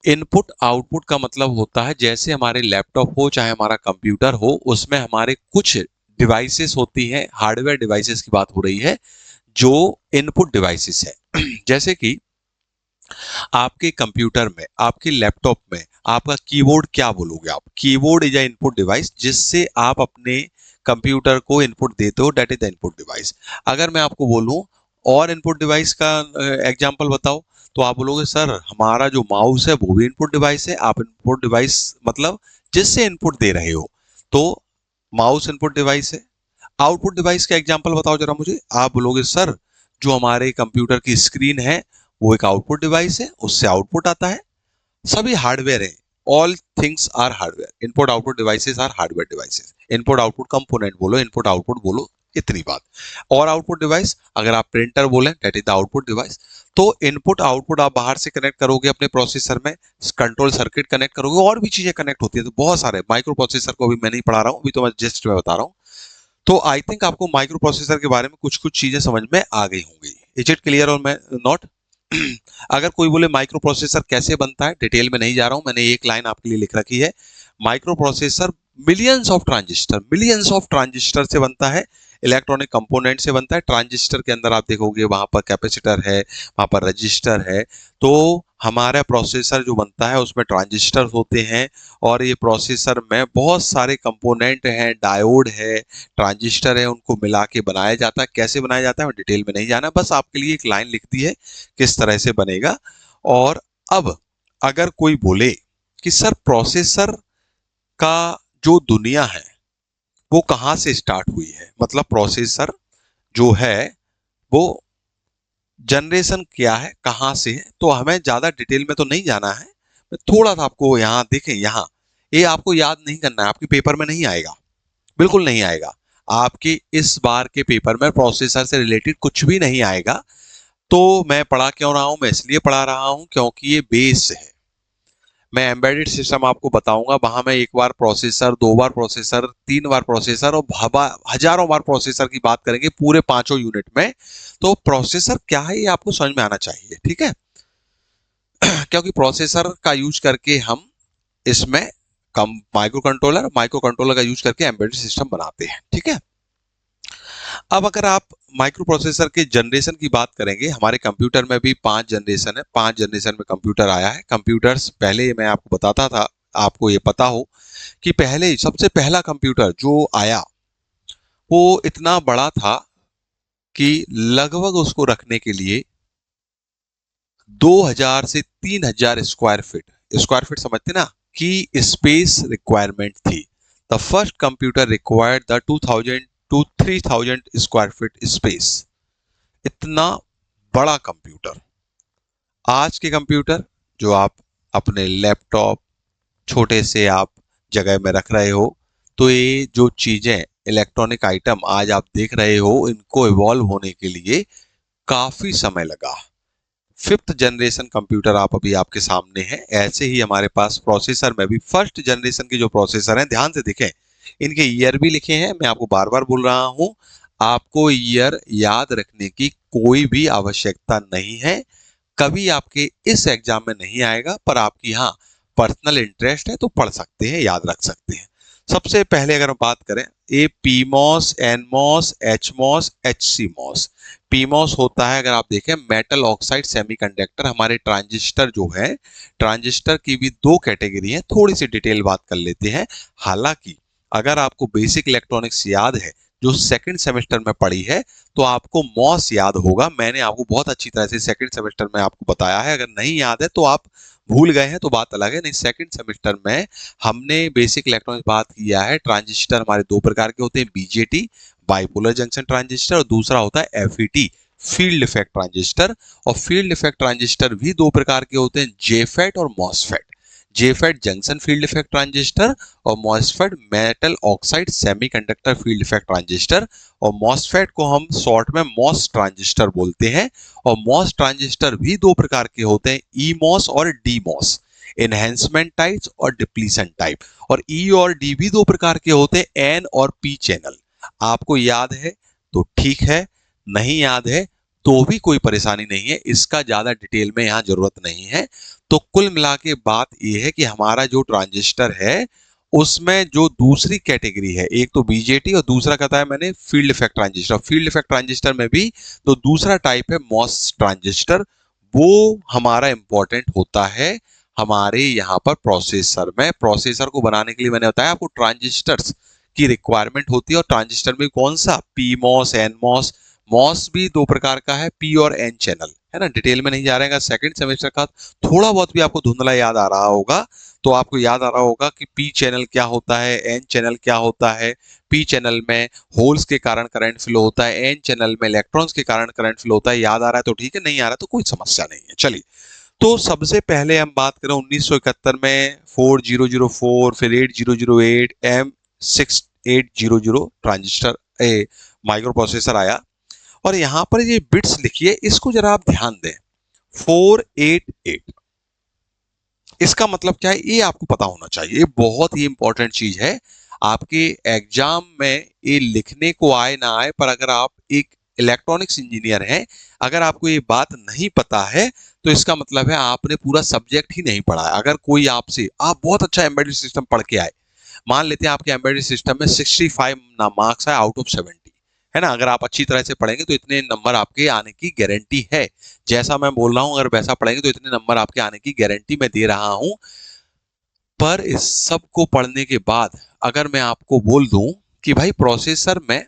इनपुट आउटपुट का मतलब होता है जैसे हमारे लैपटॉप हो चाहे हमारा कंप्यूटर हो, उसमें हमारे कुछ डिवाइसेस होती हैं, हार्डवेयर डिवाइसेस की बात हो रही है, जो इनपुट डिवाइसेस है। जैसे कि आपके कंप्यूटर में, आपके लैपटॉप में आपका कीबोर्ड, क्या बोलोगे आप, keyboard is a input device, जिससे आप अपने कंप्यूटर को इनपुट देते हो, that is the input device. अगर मैं आपको बोलूं और इनपुट डिवाइस का एग्जांपल बताओ, तो आप बोलोगे सर हमारा जो माउस है वो भी इनपुट डिवाइस है। आप इनपुट डिवाइस मतलब जिससे इनपुट दे रहे हो, तो माउस इनपुट डिवाइस है। आउटपुट डिवाइस का एग्जांपल बताओ जरा मुझे। आप बोलोगे सर जो हमारे कंप्यूटर की स्क्रीन है वो एक आउटपुट डिवाइस है, उससे आउटपुट आता है। सभी हार्डवेयर है, all things are hardware, input output devices are hardware devices. Input output component बोलो, इनपुट आउटपुट बोलो, इतनी बात। और आउटपुट डिवाइस अगर आप प्रिंटर बोले that is the output device. तो इनपुट आउटपुट आप बाहर से कनेक्ट करोगे अपने प्रोसेसर में, कंट्रोल सर्किट कनेक्ट करोगे, और भी चीजें कनेक्ट होती है, तो बहुत सारे माइक्रो प्रोसेसर को अभी मैं नहीं पढ़ा रहा हूँ, अभी तो मैं जस्ट में बता रहा हूँ। तो आई थिंक आपको माइक्रो प्रोसेसर के बारे में कुछ कुछ चीजें समझ में आ गई होंगी। इज इट क्लियर और मैं नॉट। अगर कोई बोले माइक्रो प्रोसेसर कैसे बनता है, डिटेल में नहीं जा रहा हूं, मैंने एक लाइन आपके लिए लिख रखी है। Micro processor millions of transistor से बनता है, इलेक्ट्रॉनिक कंपोनेंट से बनता है। ट्रांजिस्टर के अंदर आप देखोगे वहां पर कैपेसिटर है, वहां पर रजिस्टर है। तो हमारा प्रोसेसर जो बनता है उसमें ट्रांजिस्टर होते हैं, और ये प्रोसेसर में बहुत सारे कंपोनेंट हैं, डायोड है, ट्रांजिस्टर है, उनको मिला के बनाया जाता है। कैसे बनाया जाता है मैं डिटेल में नहीं जाना, बस आपके लिए एक लाइन लिख दी है किस तरह से बनेगा। और अब अगर कोई बोले कि सर प्रोसेसर का जो दुनिया है वो कहाँ से स्टार्ट हुई है, मतलब प्रोसेसर जो है वो जनरेशन क्या है, कहाँ से है, तो हमें ज्यादा डिटेल में तो नहीं जाना है। मैं थोड़ा सा आपको यहाँ देखें, यहाँ ये आपको याद नहीं करना है, आपके पेपर में नहीं आएगा, बिल्कुल नहीं आएगा। आपके इस बार के पेपर में प्रोसेसर से रिलेटेड कुछ भी नहीं आएगा। तो मैं पढ़ा क्यों रहा हूं, मैं इसलिए पढ़ा रहा हूं क्योंकि ये बेस है। मैं एम्बेडेड सिस्टम आपको बताऊंगा, वहां मैं एक बार प्रोसेसर, दो बार प्रोसेसर, तीन बार प्रोसेसर और हजारों बार प्रोसेसर की बात करेंगे पूरे पांचों यूनिट में। तो प्रोसेसर क्या है ये आपको समझ में आना चाहिए, ठीक है। क्योंकि प्रोसेसर का यूज करके हम इसमें कम माइक्रो कंट्रोलर का यूज करके एम्बेडेड सिस्टम बनाते हैं, ठीक है। अब अगर आप माइक्रो प्रोसेसर के जनरेशन की बात करेंगे, हमारे कंप्यूटर में भी 5 जनरेशन है, 5 जनरेशन में कंप्यूटर आया है। कंप्यूटर्स पहले मैं आपको बताता था, आपको ये पता हो कि पहले सबसे पहला कंप्यूटर जो आया वो इतना बड़ा था कि लगभग उसको रखने के लिए 2000 से 3000 स्क्वायर फीट समझते ना, की स्पेस रिक्वायरमेंट थी। The first computer required the 2000 to 3000 square feet space. इतना बड़ा कंप्यूटर। आज के कंप्यूटर जो आप अपने लैपटॉप छोटे से आप जगह में रख रहे हो, तो ये जो चीजें इलेक्ट्रॉनिक आइटम आज आप देख रहे हो, इनको इवॉल्व होने के लिए काफी समय लगा। फिफ्थ जनरेशन कंप्यूटर आप अभी आपके सामने है। ऐसे ही हमारे पास प्रोसेसर में भी फर्स्ट जनरेशन की जो प्रोसेसर है, ध्यान से देखें, इनके ईयर भी लिखे हैं, मैं आपको बार बार बोल रहा हूं, आपको ईयर याद रखने की कोई भी आवश्यकता नहीं है, कभी आपके इस एग्जाम में नहीं आएगा, पर आपकी हाँ पर्सनल इंटरेस्ट है तो पढ़ सकते हैं, याद रख सकते हैं। सबसे पहले अगर हम बात करें, ए पीमॉस, एनमॉस, एचमॉस, एचसीमॉस। पीमॉस होता है, अगर आप देखें, मेटल ऑक्साइड सेमीकंडक्टर। हमारे ट्रांजिस्टर जो है, ट्रांजिस्टर की भी दो कैटेगरी है, थोड़ी सी डिटेल बात कर लेते हैं। हालांकि अगर आपको बेसिक इलेक्ट्रॉनिक्स याद है जो सेकंड सेमेस्टर में पढ़ी है, तो आपको मॉस याद होगा। मैंने आपको बहुत अच्छी तरह से सेकंड सेमेस्टर में आपको बताया है, अगर नहीं याद है तो आप भूल गए हैं तो बात अलग है। नहीं, सेकंड सेमेस्टर में हमने बेसिक इलेक्ट्रॉनिक्स बात किया है। ट्रांजिस्टर हमारे दो प्रकार के होते हैं, बीजेटी बाइपोलर जंक्शन ट्रांजिस्टर, और दूसरा होता है एफईटी फील्ड इफेक्ट ट्रांजिस्टर। और फील्ड इफेक्ट ट्रांजिस्टर भी दो प्रकार के होते हैं, जेफेट और MOSFET. JFET junction field effect transistor और MOSFET metal oxide semiconductor field effect transistor. और मॉसफेट को हम शॉर्ट में मॉस ट्रांजिस्टर बोलते हैं। और मॉस ट्रांजिस्टर भी दो प्रकार के होते हैं, ई मॉस और डी मॉस, एनहेंसमेंट टाइप्स और डिप्लीशन टाइप। और ई और डी भी दो प्रकार के होते हैं, एन और पी चैनल। आपको याद है तो ठीक है, नहीं याद है तो भी कोई परेशानी नहीं है, इसका ज्यादा डिटेल में यहाँ जरूरत नहीं है। तो कुल मिला के बात यह है कि हमारा जो ट्रांजिस्टर है उसमें जो दूसरी कैटेगरी है, एक तो बीजेटी और दूसरा कहता है मैंने field effect transistor. Field effect transistor में भी तो दूसरा टाइप है मॉस ट्रांजिस्टर, वो हमारा इंपॉर्टेंट होता है हमारे यहाँ पर प्रोसेसर में। प्रोसेसर को बनाने के लिए मैंने बताया आपको ट्रांजिस्टर्स की रिक्वायरमेंट होती है, और ट्रांजिस्टर में कौन सा, P MOS, N MOS. MOS भी दो प्रकार का है, पी और एन चैनल, है ना। डिटेल में नहीं जा रहे हैं, सेकंड सेमेस्टर का थोड़ा बहुत भी आपको धुंधला याद आ रहा होगा तो आपको याद आ रहा होगा कि पी चैनल क्या होता है, एन चैनल क्या होता है। पी चैनल में होल्स के कारण करंट फ्लो होता है, एन चैनल में इलेक्ट्रॉन्स के कारण करंट फ्लो होता है। याद आ रहा है तो ठीक है, नहीं आ रहा तो कोई समस्या नहीं है। चलिए, तो सबसे पहले हम बात करें 1971 में 4004 फिर 8008 M6800 ट्रांजिस्टर माइक्रो प्रोसेसर आया। और यहां पर ये बिट्स लिखिए, इसको जरा आप ध्यान दें, 488, इसका मतलब क्या है ये आपको पता होना चाहिए, ये बहुत ही इंपॉर्टेंट चीज है। आपके एग्जाम में ये लिखने को आए ना आए, पर अगर आप एक इलेक्ट्रॉनिक्स इंजीनियर हैं, अगर आपको ये बात नहीं पता है तो इसका मतलब है आपने पूरा सब्जेक्ट ही नहीं पढ़ा है। अगर कोई आपसे, आप बहुत अच्छा एम्बेडेड सिस्टम पढ़ के आए, मान लेते हैं आपके एम्बेडेड सिस्टम में 65 मार्क्स है आउट ऑफ 70, है ना। अगर आप अच्छी तरह से पढ़ेंगे तो इतने नंबर आपके आने की गारंटी है। जैसा मैं बोल रहा हूं, अगर वैसा पढ़ेंगे तो इतने नंबर आपके आने की गारंटी मैं दे रहा हूं। पर इस सब को पढ़ने के बाद अगर मैं आपको बोल दूं कि भाई प्रोसेसर में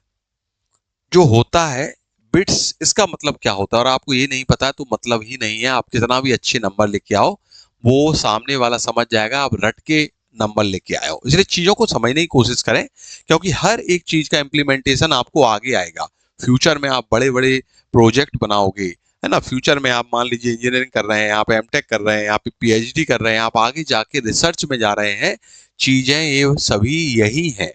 जो होता है बिट्स, इसका मतलब क्या होता है, और आपको ये नहीं पता है तो मतलब ही नहीं है। आप कितना भी अच्छे नंबर लेके आओ, वो सामने वाला समझ जाएगा आप रट के नंबर लेके आए हो। इसलिए चीजों को समझने की कोशिश करें, क्योंकि हर एक चीज का इम्प्लीमेंटेशन आपको आगे आएगा। फ्यूचर में आप बड़े बड़े प्रोजेक्ट बनाओगे, है ना। फ्यूचर में आप मान लीजिए इंजीनियरिंग कर रहे हैं, आप एमटेक कर रहे हैं, आप पीएचडी कर रहे हैं, आप आगे जाके रिसर्च में जा रहे हैं, चीजें ये सभी यही हैं,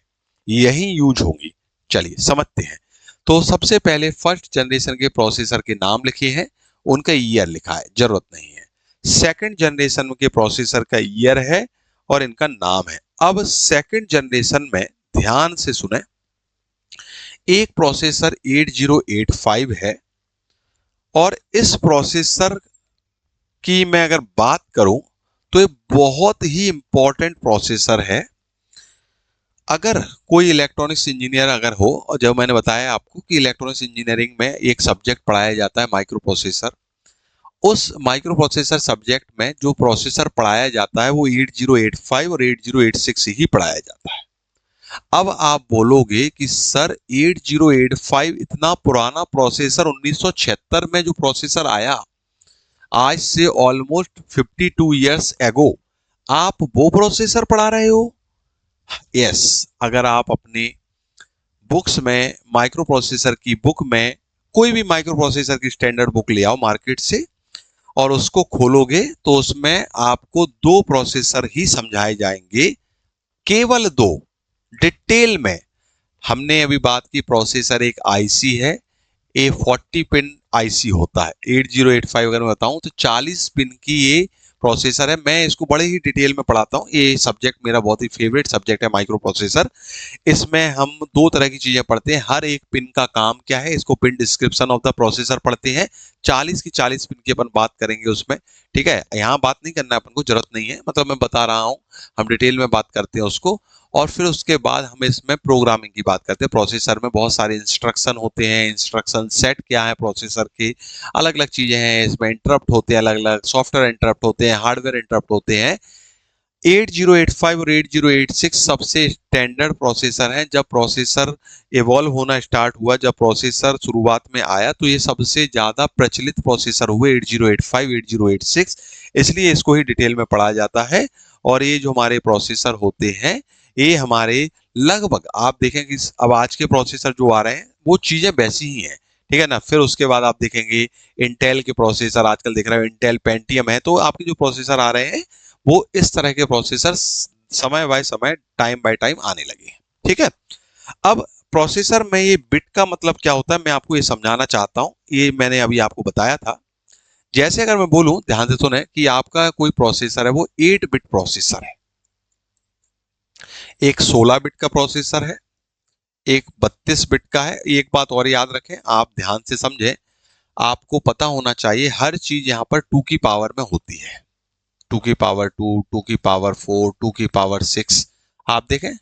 यही यूज होंगी। चलिए समझते हैं। तो सबसे पहले फर्स्ट जनरेशन के प्रोसेसर के नाम लिखे हैं, उनका ईयर लिखा है, जरूरत नहीं है। सेकंड जनरेशन के प्रोसेसर का ईयर है और इनका नाम है। अब सेकंड जनरेशन में ध्यान से सुने, एक प्रोसेसर 8085 है, और इस प्रोसेसर की मैं अगर बात करूं तो ये बहुत ही इंपॉर्टेंट प्रोसेसर है। अगर कोई इलेक्ट्रॉनिक्स इंजीनियर अगर हो, और जब मैंने बताया आपको कि इलेक्ट्रॉनिक्स इंजीनियरिंग में एक सब्जेक्ट पढ़ाया जाता है माइक्रो प्रोसेसर, उस माइक्रो प्रोसेसर सब्जेक्ट में जो प्रोसेसर पढ़ाया जाता है वो 8085 और 8086 ही पढ़ाया जाता है। अब आप बोलोगे कि सर 8085 इतना पुराना प्रोसेसर, 1976 में जो प्रोसेसर आया, आज से ऑलमोस्ट 52 इयर्स एगो, आप वो प्रोसेसर पढ़ा रहे हो? यस, अगर आप अपनी बुक्स में माइक्रो प्रोसेसर की बुक में कोई भी माइक्रो प्रोसेसर की स्टैंडर्ड बुक ले आओ मार्केट से और उसको खोलोगे तो उसमें आपको दो प्रोसेसर ही समझाए जाएंगे, केवल दो, डिटेल में। हमने अभी बात की प्रोसेसर एक आईसी है, A40 पिन आईसी होता है। 8085 अगर मैं बताऊं तो 40 पिन की ये प्रोसेसर है। मैं इसको बड़े ही डिटेल में पढ़ाता हूँ। ये सब्जेक्ट मेरा बहुत ही फेवरेट सब्जेक्ट है, माइक्रो प्रोसेसर। इसमें हम दो तरह की चीजें पढ़ते हैं। हर एक पिन का काम क्या है, इसको pin description of the processor पढ़ते हैं। 40 की 40 पिन की अपन बात करेंगे उसमें, ठीक है। यहाँ बात नहीं करना है, अपन को जरूरत नहीं है, मतलब मैं बता रहा हूँ, हम डिटेल में बात करते हैं उसको। और फिर उसके बाद हम इसमें प्रोग्रामिंग की बात करते हैं। प्रोसेसर में बहुत सारे इंस्ट्रक्शन होते हैं, इंस्ट्रक्शन सेट क्या है प्रोसेसर के, अलग अलग चीजें हैं इसमें। इंटरप्ट होते हैं, अलग अलग सॉफ्टवेयर इंटरप्ट होते हैं, हार्डवेयर इंटरप्ट होते हैं। 8085 और 8086 सबसे स्टैंडर्ड प्रोसेसर हैं। जब प्रोसेसर इवॉल्व होना स्टार्ट हुआ, जब प्रोसेसर शुरुआत में आया, तो ये सबसे ज्यादा प्रचलित प्रोसेसर हुए 8085 8086, इसलिए इसको ही डिटेल में पढ़ा जाता है। और ये जो हमारे प्रोसेसर होते हैं, ये हमारे लगभग आप देखें कि अब आज के प्रोसेसर जो आ रहे हैं वो चीजें वैसी ही हैं, ठीक है ना। फिर उसके बाद आप देखेंगे इंटेल के प्रोसेसर आजकल दिख रहे हैं, इंटेल पेंटियम है। तो आपके जो प्रोसेसर आ रहे हैं वो इस तरह के प्रोसेसर समय बाय समय, टाइम बाय टाइम आने लगे हैं, ठीक है। अब प्रोसेसर में ये बिट का मतलब क्या होता है, मैं आपको ये समझाना चाहता हूं। ये मैंने अभी आपको बताया था। जैसे अगर मैं बोलूं, ध्यान से सुने, कि आपका कोई प्रोसेसर है वो 8 बिट प्रोसेसर है, एक 16 बिट का प्रोसेसर है, एक 32 बिट का है। एक बात और याद रखें, आप ध्यान से समझें, आपको पता होना चाहिए हर चीज यहां पर 2 की पावर में होती है। 2 की पावर 2, 2 की पावर 4, 2 की पावर 6, आप देखें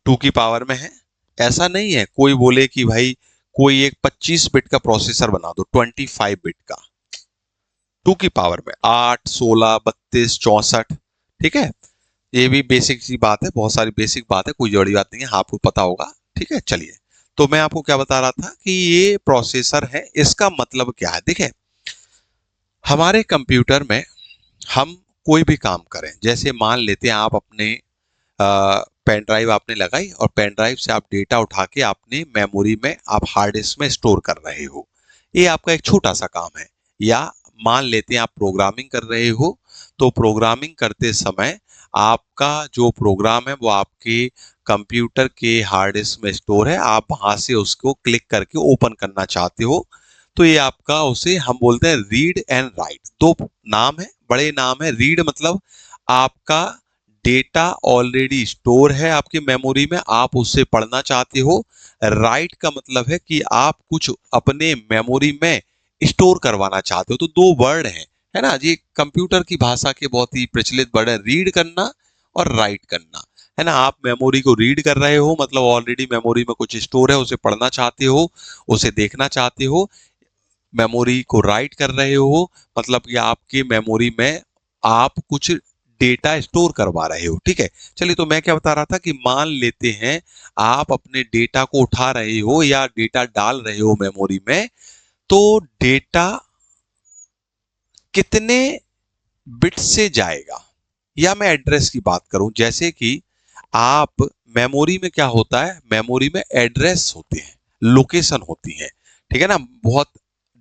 2 की पावर में है। ऐसा नहीं है कोई बोले कि भाई कोई एक 25 बिट का प्रोसेसर बना दो, 25 बिट का, 2 की पावर में 8, 16, 32, 64, ठीक है। ये भी बेसिक सी बात है, बहुत सारी बेसिक बात है, कोई बड़ी बात नहीं है, आपको पता होगा, ठीक है। चलिए, तो मैं आपको क्या बता रहा था कि ये प्रोसेसर है, इसका मतलब क्या है। देखिए, हमारे कंप्यूटर में हम कोई भी काम करें, जैसे मान लेते हैं आप अपने पेन ड्राइव आपने लगाई और पेन ड्राइव से आप डेटा उठा के आपने मेमोरी में, आप हार्ड डिस्क में स्टोर कर रहे हो, ये आपका एक छोटा सा काम है। या मान लेते हैं आप प्रोग्रामिंग कर रहे हो, तो प्रोग्रामिंग करते समय आपका जो प्रोग्राम है वो आपके कंप्यूटर के हार्ड डिस्क में स्टोर है, आप वहां से उसको क्लिक करके ओपन करना चाहते हो, तो ये आपका, उसे हम बोलते हैं रीड एंड राइट। दो नाम है, बड़े नाम है। रीड मतलब आपका डेटा ऑलरेडी स्टोर है आपकी मेमोरी में, आप उससे पढ़ना चाहते हो। राइट का मतलब है कि आप कुछ अपने मेमोरी में स्टोर करवाना चाहते हो। तो दो वर्ड हैं, है ना। ये कंप्यूटर की भाषा के बहुत ही प्रचलित वर्ड है, रीड करना और राइट करना, है ना। आप मेमोरी को रीड कर रहे हो, मतलब ऑलरेडी मेमोरी में कुछ स्टोर है, उसे पढ़ना चाहते हो, उसे देखना चाहते हो। मेमोरी को राइट कर रहे हो, मतलब कि आपकी मेमोरी में आप कुछ डेटा स्टोर करवा रहे हो, ठीक है। चलिए, तो मैं क्या बता रहा था कि मान लेते हैं आप अपने डेटा को उठा रहे हो या डेटा डाल रहे हो मेमोरी में, तो डेटा कितने बिट से जाएगा, या मैं एड्रेस की बात करूं, जैसे कि आप मेमोरी में क्या होता है, मेमोरी में एड्रेस होते हैं, लोकेशन होती है, ठीक है ना। बहुत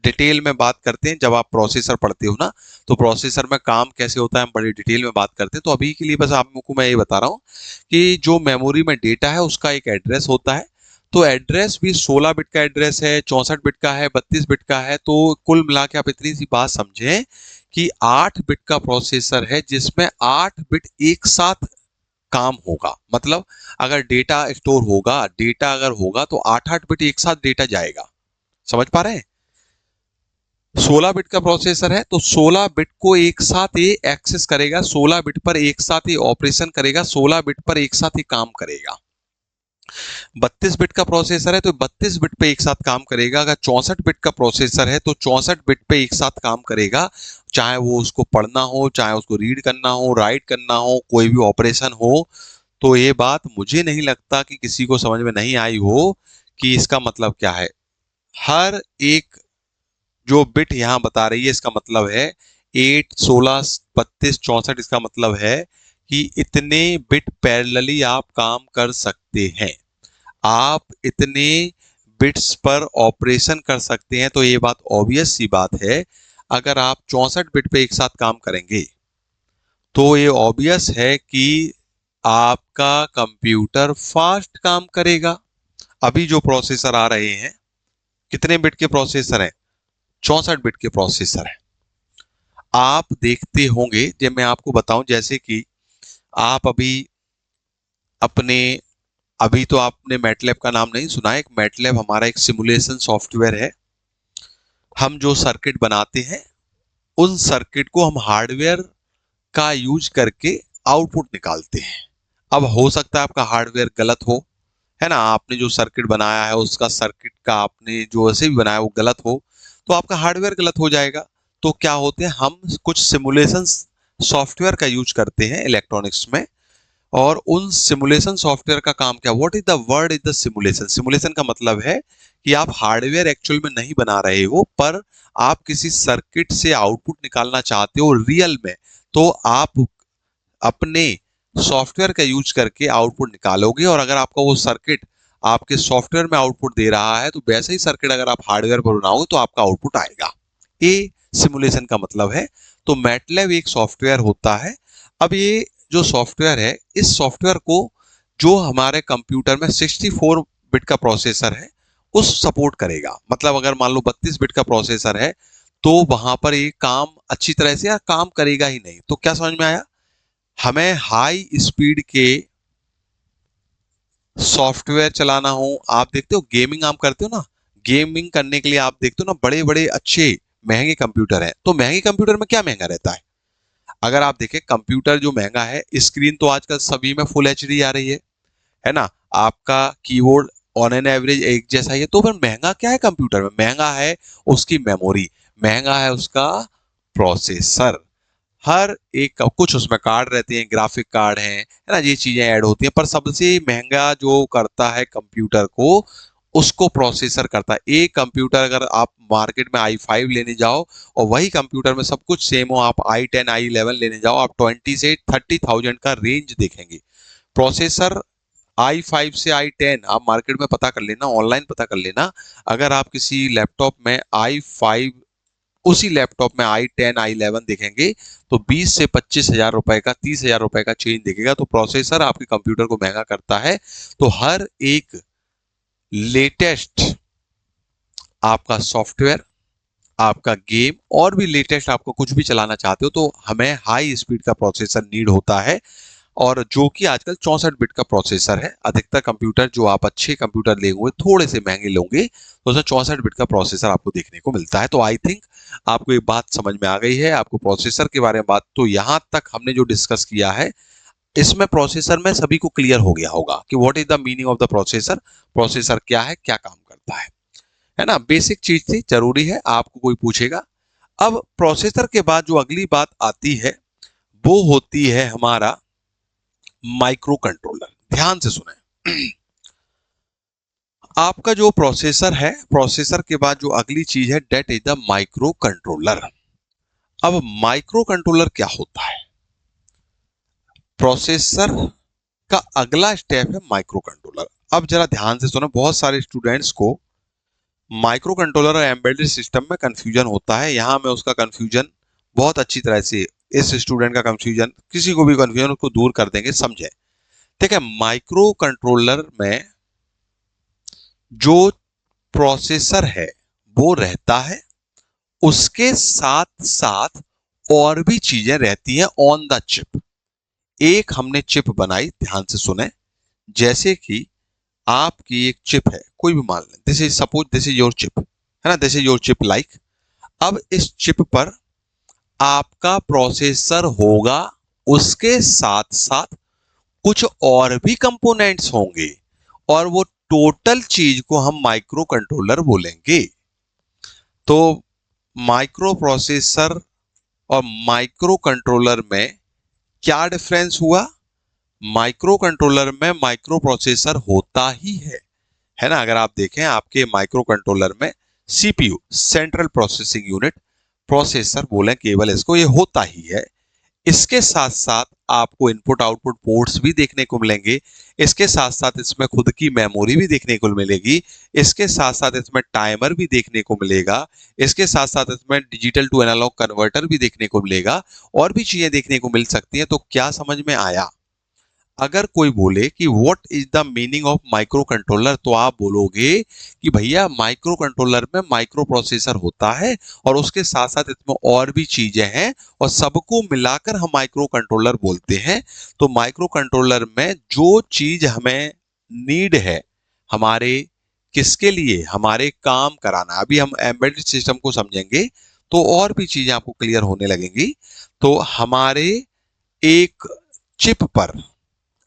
डिटेल में बात करते हैं जब आप प्रोसेसर पढ़ते हो ना, तो प्रोसेसर में काम कैसे होता है हम बड़ी डिटेल में बात करते हैं। तो अभी के लिए बस आपको मैं ये बता रहा हूँ कि जो मेमोरी में डेटा है उसका एक एड्रेस होता है। तो एड्रेस भी 16 बिट का एड्रेस है, 64 बिट का है, 32 बिट का है। तो कुल मिला के आप इतनी सी बात समझें कि 8 बिट का प्रोसेसर है जिसमें 8 बिट एक साथ काम होगा। मतलब अगर डेटा स्टोर होगा, डेटा अगर होगा, तो 8-8 बिट एक साथ डेटा जाएगा। समझ पा रहे हैं। 16 बिट का प्रोसेसर है तो 16 बिट को एक साथ ये एक्सेस करेगा, 16 बिट पर एक साथ ये ऑपरेशन करेगा, 16 बिट पर एक साथ ये काम करेगा। 32 बिट का प्रोसेसर है तो 32 बिट पे एक साथ काम करेगा। अगर 64 बिट का प्रोसेसर है तो 64 बिट पे एक साथ काम करेगा, चाहे वो उसको पढ़ना हो, चाहे उसको रीड करना हो, राइट करना हो, कोई भी ऑपरेशन हो। तो ये बात मुझे नहीं लगता कि किसी को समझ में नहीं आई हो कि इसका मतलब क्या है। हर एक जो बिट यहां बता रही है इसका मतलब है 8, 16, 32, 64, इसका मतलब है कि इतने बिट पैरेलली आप काम कर सकते हैं, आप इतने बिट्स पर ऑपरेशन कर सकते हैं। तो ये बात ऑब्वियस सी बात है, अगर आप 64 बिट पे एक साथ काम करेंगे तो ये ऑब्वियस है कि आपका कंप्यूटर फास्ट काम करेगा। अभी जो प्रोसेसर आ रहे हैं, कितने बिट के प्रोसेसर हैं, 64 बिट के प्रोसेसर है। आप देखते होंगे, जब मैं आपको बताऊं, जैसे कि आप अपने अभी तो आपने मैटलैब का नाम नहीं सुना है। एक मैटलैब हमारा एक सिमुलेशन सॉफ्टवेयर है। हम जो सर्किट बनाते हैं उन सर्किट को हम हार्डवेयर का यूज करके आउटपुट निकालते हैं। अब हो सकता है आपका हार्डवेयर गलत हो, है ना, आपने जो सर्किट बनाया है उसका सर्किट का आपने जो ऐसे भी बनाया वो गलत हो, तो आपका हार्डवेयर गलत हो जाएगा। तो क्या होते हैं, हम कुछ सिमुलेशन सॉफ्टवेयर का यूज करते हैं इलेक्ट्रॉनिक्स में। और उन सिमुलेशन सॉफ्टवेयर का काम क्या, what is the word is the simulation. Simulation का मतलब है कि आप हार्डवेयर एक्चुअल में नहीं बना रहे हो, पर आप किसी सर्किट से आउटपुट निकालना चाहते हो रियल में। तो आप अपने सॉफ्टवेयर का यूज करके आउटपुट निकालोगे, और अगर आपका वो सर्किट आपके सॉफ्टवेयर में आउटपुट दे रहा है, तो वैसे ही सर्किट अगर आप हार्डवेयर पर बनाओगे तो आपका आउटपुट आएगा। ये सिमुलेशन का मतलब है। तो मैटलैब एक सॉफ्टवेयर होता है। अब ये जो सॉफ्टवेयर है, इस सॉफ्टवेयर को जो हमारे कंप्यूटर में 64 बिट का प्रोसेसर है उस सपोर्ट करेगा। मतलब अगर मान लो 32 बिट का प्रोसेसर है तो वहां पर ये काम अच्छी तरह से या काम करेगा ही नहीं। तो क्या समझ में आया, हमें हाई स्पीड के सॉफ्टवेयर चलाना हो, आप देखते हो गेमिंग आप करते हो ना, गेमिंग करने के लिए आप देखते हो ना बड़े बड़े अच्छे महंगे कंप्यूटर हैं। तो महंगे कंप्यूटर में क्या महंगा रहता है, अगर आप देखें कंप्यूटर जो महंगा है, स्क्रीन तो आजकल सभी में फुल एचडी आ रही है ना, आपका कीबोर्ड ऑन एन एवरेज एक जैसा ही है। तो फिर महंगा क्या है कंप्यूटर में, महंगा है उसकी मेमोरी, महंगा है उसका प्रोसेसर। हर एक का कुछ उसमें कार्ड रहते हैं, ग्राफिक कार्ड हैं, है ना, ये चीजें ऐड होती हैं, पर सबसे महंगा जो करता है कंप्यूटर को, उसको प्रोसेसर करता है। एक कंप्यूटर अगर आप मार्केट में i5 लेने जाओ और वही कंप्यूटर में सब कुछ सेम हो, आप i10 i11 लेने जाओ, आप 20 से 30,000 का रेंज देखेंगे। प्रोसेसर i5 से i10 आप मार्केट में पता कर लेना, ऑनलाइन पता कर लेना। अगर आप किसी लैपटॉप में i5, उसी लैपटॉप में i10 i11 देखेंगे तो 20 से 25,000 रुपए का, 30,000 रुपए का चेंज दिखेगा। तो प्रोसेसर आपके कंप्यूटर को महंगा करता है। तो हर एक लेटेस्ट आपका सॉफ्टवेयर, आपका गेम और भी लेटेस्ट आपको कुछ भी चलाना चाहते हो तो हमें हाई स्पीड का प्रोसेसर नीड होता है। और जो कि आजकल 64 बिट का प्रोसेसर है। अधिकतर कंप्यूटर जो आप अच्छे कंप्यूटर लेंगे थोड़े से महंगे लोगे तो उसमें 64 बिट का प्रोसेसर आपको देखने को मिलता है। तो आई थिंक आपको एक बात समझ में आ गई है, आपको प्रोसेसर के बारे में बात तो यहाँ तक हमने जो डिस्कस किया है, इसमें प्रोसेसर में सभी को क्लियर हो गया होगा कि what is the meaning of the processor, processor क्या है, क्या काम करता है ना। बेसिक चीज थी, जरूरी है, आपको कोई पूछेगा। अब प्रोसेसर के बाद जो अगली बात आती है वो होती है हमारा माइक्रो कंट्रोलर। ध्यान से सुने, आपका जो प्रोसेसर है, प्रोसेसर के बाद जो अगली चीज है that is the microcontroller. अब माइक्रो कंट्रोलर क्या होता है, प्रोसेसर का अगला स्टेप है माइक्रो कंट्रोलर। अब जरा ध्यान से सुनो, बहुत सारे स्टूडेंट्स को माइक्रो कंट्रोलर और एम्बेडेड सिस्टम में कंफ्यूजन होता है। यहां मैं उसका कंफ्यूजन बहुत अच्छी तरह से, इस स्टूडेंट का कंफ्यूजन, किसी को भी कंफ्यूजन, उसको दूर कर देंगे, समझे। ठीक है, माइक्रो कंट्रोलर में जो प्रोसेसर है वो रहता है, उसके साथ साथ और भी चीजें रहती हैं ऑन द चिप। एक हमने चिप बनाई, ध्यान से सुने, जैसे कि आपकी एक चिप है, कोई भी मान लें, this is suppose this is your chip, है ना, this is your chip like. अब इस चिप पर आपका प्रोसेसर होगा, उसके साथ साथ कुछ और भी कंपोनेंट्स होंगे, और वो टोटल चीज को हम माइक्रो कंट्रोलर बोलेंगे। तो माइक्रो प्रोसेसर और माइक्रो कंट्रोलर में क्या डिफरेंस हुआ, माइक्रो कंट्रोलर में माइक्रो प्रोसेसर होता ही है ना। अगर आप देखें आपके माइक्रो कंट्रोलर में CPU, central processing unit, processor बोले केवल इसको, ये होता ही है। इसके साथ साथ आपको इनपुट आउटपुट पोर्ट्स भी देखने को मिलेंगे, इसके साथ साथ इसमें खुद की मेमोरी भी देखने को मिलेगी, इसके साथ साथ इसमें टाइमर भी देखने को मिलेगा, इसके साथ साथ इसमें डिजिटल टू एनालॉग कन्वर्टर भी देखने को मिलेगा, और भी चीजें देखने को मिल सकती हैं। तो क्या समझ में आया, अगर कोई बोले कि what is the meaning of micro controller, तो आप बोलोगे कि भैया माइक्रो कंट्रोलर में माइक्रो प्रोसेसर होता है और उसके साथ साथ इसमें और भी चीजें हैं और सबको मिलाकर हम माइक्रो कंट्रोलर बोलते हैं। तो माइक्रो कंट्रोलर में जो चीज हमें नीड है हमारे किसके लिए, हमारे काम कराना, अभी हम एम्बेडेड सिस्टम को समझेंगे तो और भी चीजें आपको क्लियर होने लगेंगी। तो हमारे एक चिप पर,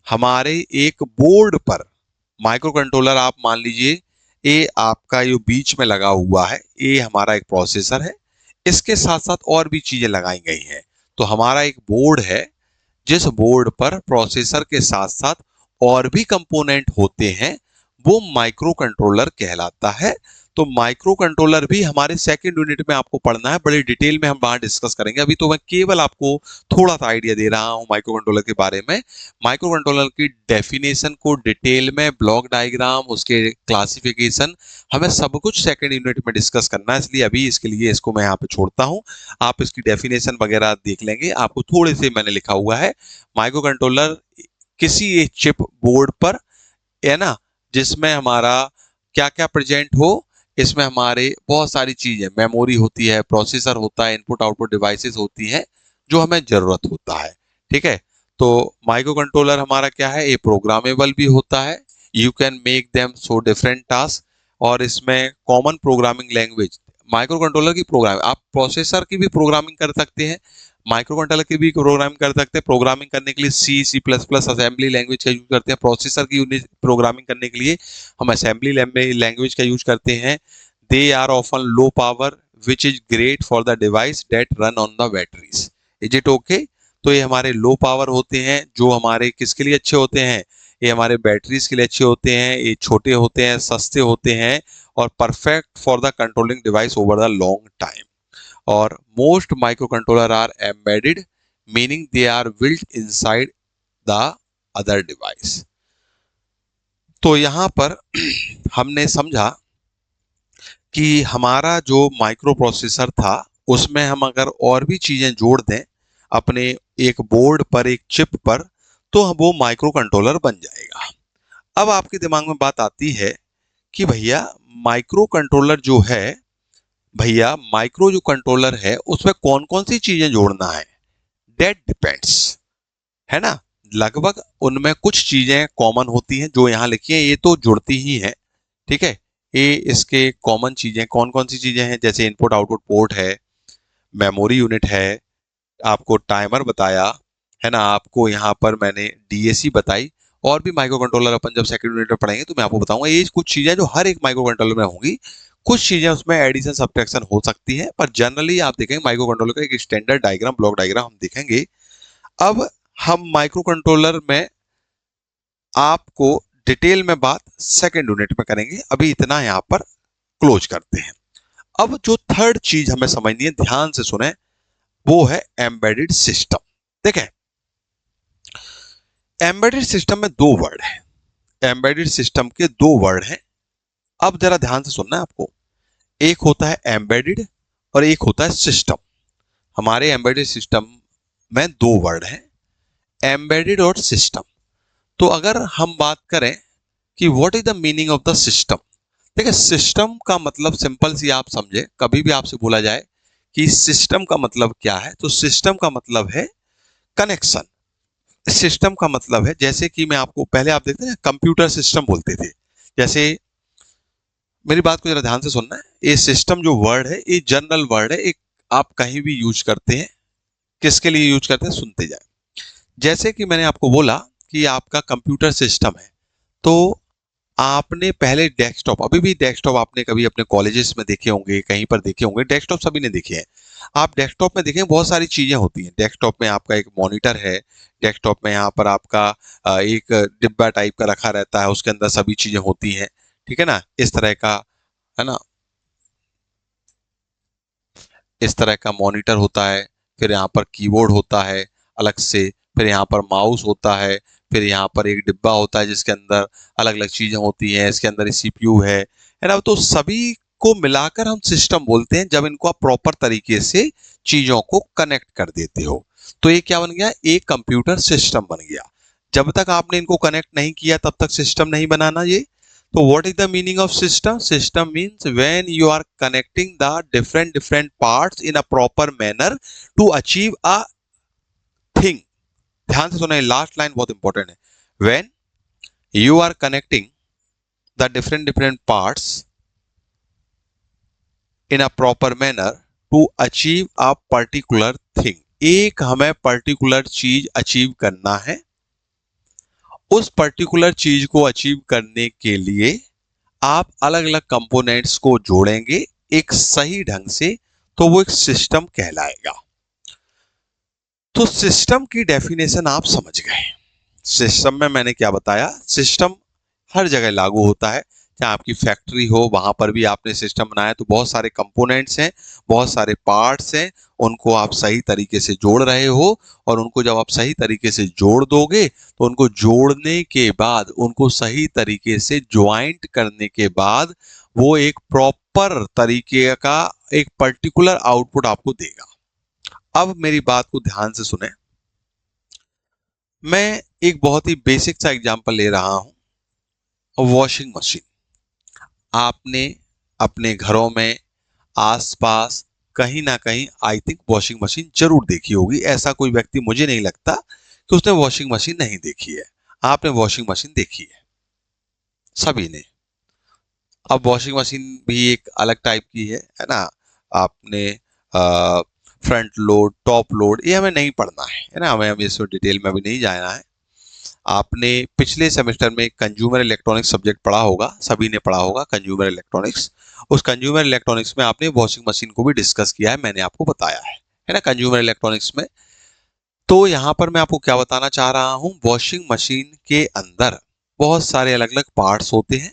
हमारे एक बोर्ड पर माइक्रो कंट्रोलर आप मान लीजिए, ये आपका ये बीच में लगा हुआ है, ये हमारा एक प्रोसेसर है, इसके साथ साथ और भी चीजें लगाई गई हैं। तो हमारा एक बोर्ड है जिस बोर्ड पर प्रोसेसर के साथ साथ और भी कंपोनेंट होते हैं, वो माइक्रो कंट्रोलर कहलाता है। तो माइक्रो कंट्रोलर भी हमारे सेकंड यूनिट में आपको पढ़ना है, बड़ी डिटेल में हम वहां डिस्कस करेंगे। अभी तो मैं केवल आपको थोड़ा सा आइडिया दे रहा हूं माइक्रो कंट्रोलर के बारे में। माइक्रो कंट्रोलर की डेफिनेशन को डिटेल में, ब्लॉक डायग्राम, उसके क्लासिफिकेशन, हमें सब कुछ सेकंड यूनिट में डिस्कस करना है, इसलिए अभी इसके लिए इसको मैं यहाँ पे छोड़ता हूँ। आप इसकी डेफिनेशन वगैरह देख लेंगे, आपको थोड़े से मैंने लिखा हुआ है। माइक्रो कंट्रोलर किसी एक चिप बोर्ड पर है ना, जिसमें हमारा क्या क्या प्रेजेंट हो, इसमें हमारे बहुत सारी चीजें, मेमोरी होती है, प्रोसेसर होता है, इनपुट आउटपुट डिवाइसेस होती हैं जो हमें जरूरत होता है। ठीक है, तो माइक्रो कंट्रोलर हमारा क्या है, ये प्रोग्रामेबल भी होता है, you can make them so different task, और इसमें common programming language, micro controller की प्रोग्राम, आप प्रोसेसर की भी प्रोग्रामिंग कर सकते हैं, माइक्रो कंट्रोलर की भी प्रोग्रामिंग कर सकते हैं। प्रोग्रामिंग करने के लिए C++ असेंबली लैंग्वेज का यूज करते हैं। प्रोसेसर की यूनिट प्रोग्रामिंग करने के लिए हम असेंबली लैंग्वेज का यूज करते हैं। They are often low power which is great for the device that run on the batteries. Is it okay? तो ये हमारे लो पावर होते हैं, जो हमारे किसके लिए अच्छे होते हैं, ये हमारे बैटरीज के लिए अच्छे होते हैं, ये छोटे होते हैं, सस्ते होते हैं और perfect for the controlling device over the long time. और most microcontroller are embedded, meaning they are built inside the other device। तो यहां पर हमने समझा कि हमारा जो माइक्रो प्रोसेसर था उसमें हम अगर और भी चीजें जोड़ दें अपने एक बोर्ड पर, एक चिप पर, तो वो माइक्रो कंट्रोलर बन जाएगा। अब आपके दिमाग में बात आती है कि भैया माइक्रो कंट्रोलर जो है, भैया माइक्रो जो कंट्रोलर है उसमें कौन कौन सी चीजें जोड़ना है, डेट डिपेंड्स, है ना। लगभग उनमें कुछ चीजें कॉमन होती हैं जो यहाँ लिखी हैं, ये तो जुड़ती ही हैं। ठीक है, ये इसके कॉमन चीजें कौन कौन सी चीजें हैं, जैसे इनपुट आउटपुट पोर्ट है, मेमोरी यूनिट है, आपको टाइमर बताया, है ना, आपको यहाँ पर मैंने डीएसी बताई, और भी माइक्रो कंट्रोलर अपन जब सेकंड यूनिट में पढ़ेंगे तो मैं आपको बताऊंगा। ये कुछ चीजें जो हर एक माइक्रो कंट्रोलर में होंगी, कुछ चीजें उसमें एडिशन सब्ट्रैक्शन हो सकती है, पर जनरली आप देखेंगे माइक्रो कंट्रोलर का एक स्टैंडर्ड डायग्राम, ब्लॉक डायग्राम हम देखेंगे। अब हम माइक्रो कंट्रोलर में आपको डिटेल में बात सेकंड यूनिट में करेंगे, अभी इतना यहाँ पर क्लोज करते हैं। अब जो थर्ड चीज हमें समझनी है, ध्यान से सुने, वो है एम्बेडेड सिस्टम। देखें, एम्बेडेड सिस्टम में दो वर्ड है, एम्बेडेड सिस्टम के दो वर्ड हैं। अब जरा ध्यान से सुनना है आपको, एक होता है एम्बेडेड और एक होता है सिस्टम। हमारे एम्बेडेड सिस्टम में दो वर्ड हैं, एम्बेडेड और सिस्टम। तो अगर हम बात करें कि what is the meaning of the system, देखिए सिस्टम का मतलब सिंपल सी आप समझे, कभी भी आपसे बोला जाए कि सिस्टम का मतलब क्या है, तो सिस्टम का मतलब है कनेक्शन। सिस्टम का मतलब है, जैसे कि मैं आपको पहले, आप देखते हैं कंप्यूटर सिस्टम बोलते थे, जैसे मेरी बात को जरा ध्यान से सुनना है, ये सिस्टम जो वर्ड है ये जनरल वर्ड है, एक आप कहीं भी यूज करते हैं, किसके लिए यूज करते हैं, सुनते जाए। जैसे कि मैंने आपको बोला कि आपका कंप्यूटर सिस्टम है, तो आपने पहले डेस्कटॉप, अभी भी डेस्कटॉप आपने कभी अपने कॉलेजेस में देखे होंगे, कहीं पर देखे होंगे, डेस्कटॉप सभी ने देखे हैं। आप डेस्कटॉप में देखें बहुत सारी चीजें होती हैं, डेस्कटॉप में आपका एक मॉनिटर है, डेस्कटॉप में यहाँ पर आपका एक डिब्बा टाइप का रखा रहता है, उसके अंदर सभी चीजें होती हैं, ठीक है ना, इस तरह का, है ना, इस तरह का मॉनिटर होता है, फिर यहाँ पर कीबोर्ड होता है अलग से, फिर यहाँ पर माउस होता है, फिर यहाँ पर एक डिब्बा होता है जिसके अंदर अलग अलग चीजें होती हैं, इसके अंदर सीपीयू है ना। तो सभी को मिलाकर हम सिस्टम बोलते हैं जब इनको आप प्रॉपर तरीके से चीजों को कनेक्ट कर देते हो। तो ये क्या बन गया, एक कंप्यूटर सिस्टम बन गया। जब तक आपने इनको कनेक्ट नहीं किया तब तक सिस्टम नहीं बनाना ये। तो what is the meaning of system? System means when you are connecting the different different parts in a proper manner to achieve a thing. ध्यान से सुना, लास्ट लाइन बहुत इंपॉर्टेंट है। When you are connecting the different different parts in a proper manner to achieve a particular thing. एक हमें particular चीज achieve करना है, उस पर्टिकुलर चीज को अचीव करने के लिए आप अलग अलग कंपोनेंट्स को जोड़ेंगे एक सही ढंग से, तो वो एक सिस्टम कहलाएगा। तो सिस्टम की डेफिनेशन आप समझ गए। सिस्टम में मैंने क्या बताया, सिस्टम हर जगह लागू होता है। चाहे आपकी फैक्ट्री हो, वहां पर भी आपने सिस्टम बनाया, तो बहुत सारे कंपोनेंट्स हैं, बहुत सारे पार्ट्स हैं, उनको आप सही तरीके से जोड़ रहे हो, और उनको जब आप सही तरीके से जोड़ दोगे तो उनको जोड़ने के बाद, उनको सही तरीके से ज्वाइंट करने के बाद वो एक प्रॉपर तरीके का एक पर्टिकुलर आउटपुट आपको देगा। अब मेरी बात को ध्यान से सुने। मैं एक बहुत ही बेसिक सा एग्जांपल ले रहा हूं, वॉशिंग मशीन। आपने अपने घरों में आसपास कहीं ना कहीं आई थिंक वॉशिंग मशीन जरूर देखी होगी। ऐसा कोई व्यक्ति मुझे नहीं लगता कि उसने वॉशिंग मशीन नहीं देखी है। आपने वॉशिंग मशीन देखी है, सभी ने। अब वॉशिंग मशीन भी एक अलग टाइप की है ना। आपने फ्रंट लोड, टॉप लोड, ये हमें नहीं पढ़ना है ना, हमें अभी इसको डिटेल में अभी नहीं जाना है। आपने पिछले सेमेस्टर में कंज्यूमर इलेक्ट्रॉनिक्स सब्जेक्ट पढ़ा होगा, सभी ने पढ़ा होगा कंज्यूमर इलेक्ट्रॉनिक्स। उस कंज्यूमर इलेक्ट्रॉनिक्स में आपने वॉशिंग मशीन को भी डिस्कस किया है, मैंने आपको बताया है ना, कंज्यूमर इलेक्ट्रॉनिक्स में। तो यहाँ पर मैं आपको क्या बताना चाह रहा हूँ, वॉशिंग मशीन के अंदर बहुत सारे अलग अलग पार्ट्स होते हैं।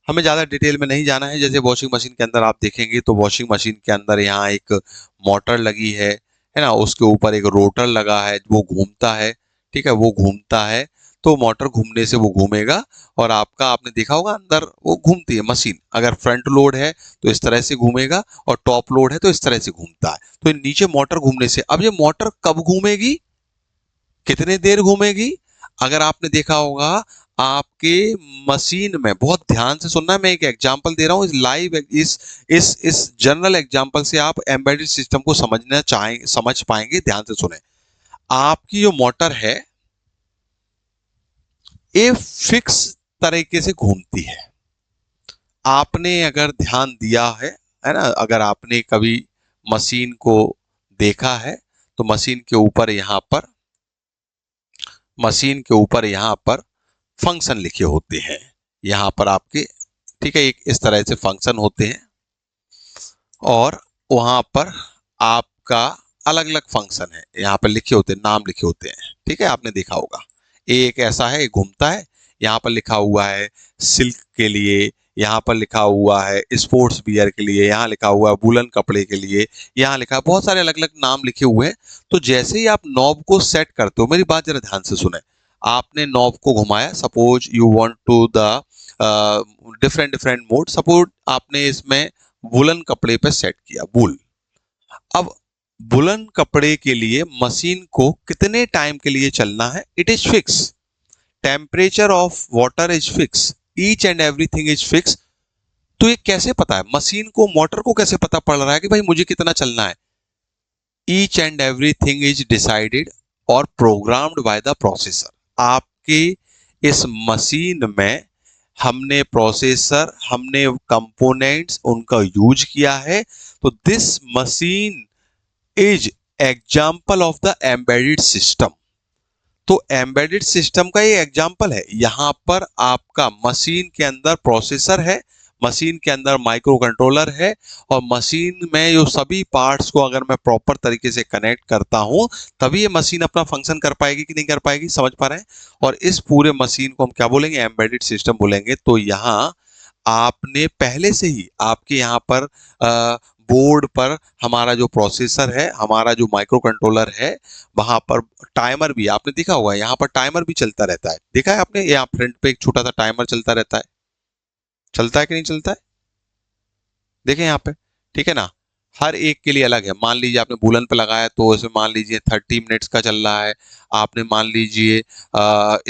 हमें ज़्यादा डिटेल में नहीं जाना है। जैसे वॉशिंग मशीन के अंदर आप देखेंगे तो वॉशिंग मशीन के अंदर यहाँ एक मोटर लगी है ना, उसके ऊपर एक रोटर लगा है, वो घूमता है। ठीक है, वो घूमता है, तो मोटर घूमने से वो घूमेगा, और आपका आपने देखा होगा अंदर वो घूमती है मशीन। अगर फ्रंट लोड है तो इस तरह से घूमेगा, और टॉप लोड है तो इस तरह से घूमता है। तो नीचे मोटर घूमने से, अब ये मोटर कब घूमेगी, कितने देर घूमेगी? अगर आपने देखा होगा आपके मशीन में, बहुत ध्यान से सुनना, मैं एक एग्जांपल दे रहा हूं, इस लाइव इस जनरल एग्जांपल से आप एम्बेडेड सिस्टम को समझ पाएंगे। ध्यान से सुने। आपकी जो मोटर है ये फिक्स तरीके से घूमती है। आपने अगर ध्यान दिया है ना, अगर आपने कभी मशीन को देखा है तो मशीन के ऊपर यहाँ पर फंक्शन लिखे होते हैं, यहाँ पर आपके। ठीक है, एक इस तरह से फंक्शन होते हैं, और वहां पर आपका अलग अलग फंक्शन है, यहाँ पर लिखे होते हैं, नाम लिखे होते हैं। ठीक है, आपने देखा होगा। एक ऐसा है, घूमता है, यहाँ पर लिखा हुआ है सिल्क के लिए, यहाँ पर लिखा हुआ है स्पोर्ट्स बियर के लिए, यहाँ लिखा हुआ है वुलन कपड़े के लिए, यहाँ लिखा है, बहुत सारे अलग अलग नाम लिखे हुए हैं। तो जैसे ही आप नॉब को सेट करते हो, मेरी बात जरा ध्यान से सुने। आपने नॉब को घुमाया, suppose you want to the different different mode, suppose आपने इसमें वुलन कपड़े पे सेट किया, वुल। अब वुलन कपड़े के लिए मशीन को कितने टाइम के लिए चलना है, it is fix. Temperature of water is fix, each and everything is fix. तो ये कैसे पता है मशीन को, मोटर को कैसे पता पड़ रहा है कि भाई मुझे कितना चलना है? Each and everything is decided और प्रोग्राम्ड बाय द प्रोसेसर। आपके इस मशीन में हमने प्रोसेसर, हमने कंपोनेंट्स उनका यूज किया है। तो this machine is example of the embedded system. तो एम्बेडेड सिस्टम का ये एग्जाम्पल है। यहां पर आपका मशीन के अंदर प्रोसेसर है, मशीन के अंदर माइक्रो कंट्रोलर है, और मशीन में जो सभी पार्ट्स को अगर मैं प्रॉपर तरीके से कनेक्ट करता हूं, तभी ये मशीन अपना फंक्शन कर पाएगी कि नहीं कर पाएगी, समझ पा रहे हैं? और इस पूरे मशीन को हम क्या बोलेंगे, एम्बेडेड सिस्टम बोलेंगे। तो यहाँ आपने पहले से ही आपके यहाँ पर बोर्ड पर हमारा जो प्रोसेसर है, हमारा जो माइक्रो कंट्रोलर है, वहां पर टाइमर भी आपने देखा होगा, यहाँ पर टाइमर भी चलता रहता है। देखा है आपने, यहाँ फ्रंट पे एक छोटा सा टाइमर चलता रहता है, चलता है कि नहीं चलता है? देखें यहाँ पे, ठीक है ना। हर एक के लिए अलग है। मान लीजिए आपने वूलन पे लगाया तो इसमें मान लीजिए 30 मिनट्स का चल रहा है। आपने मान लीजिए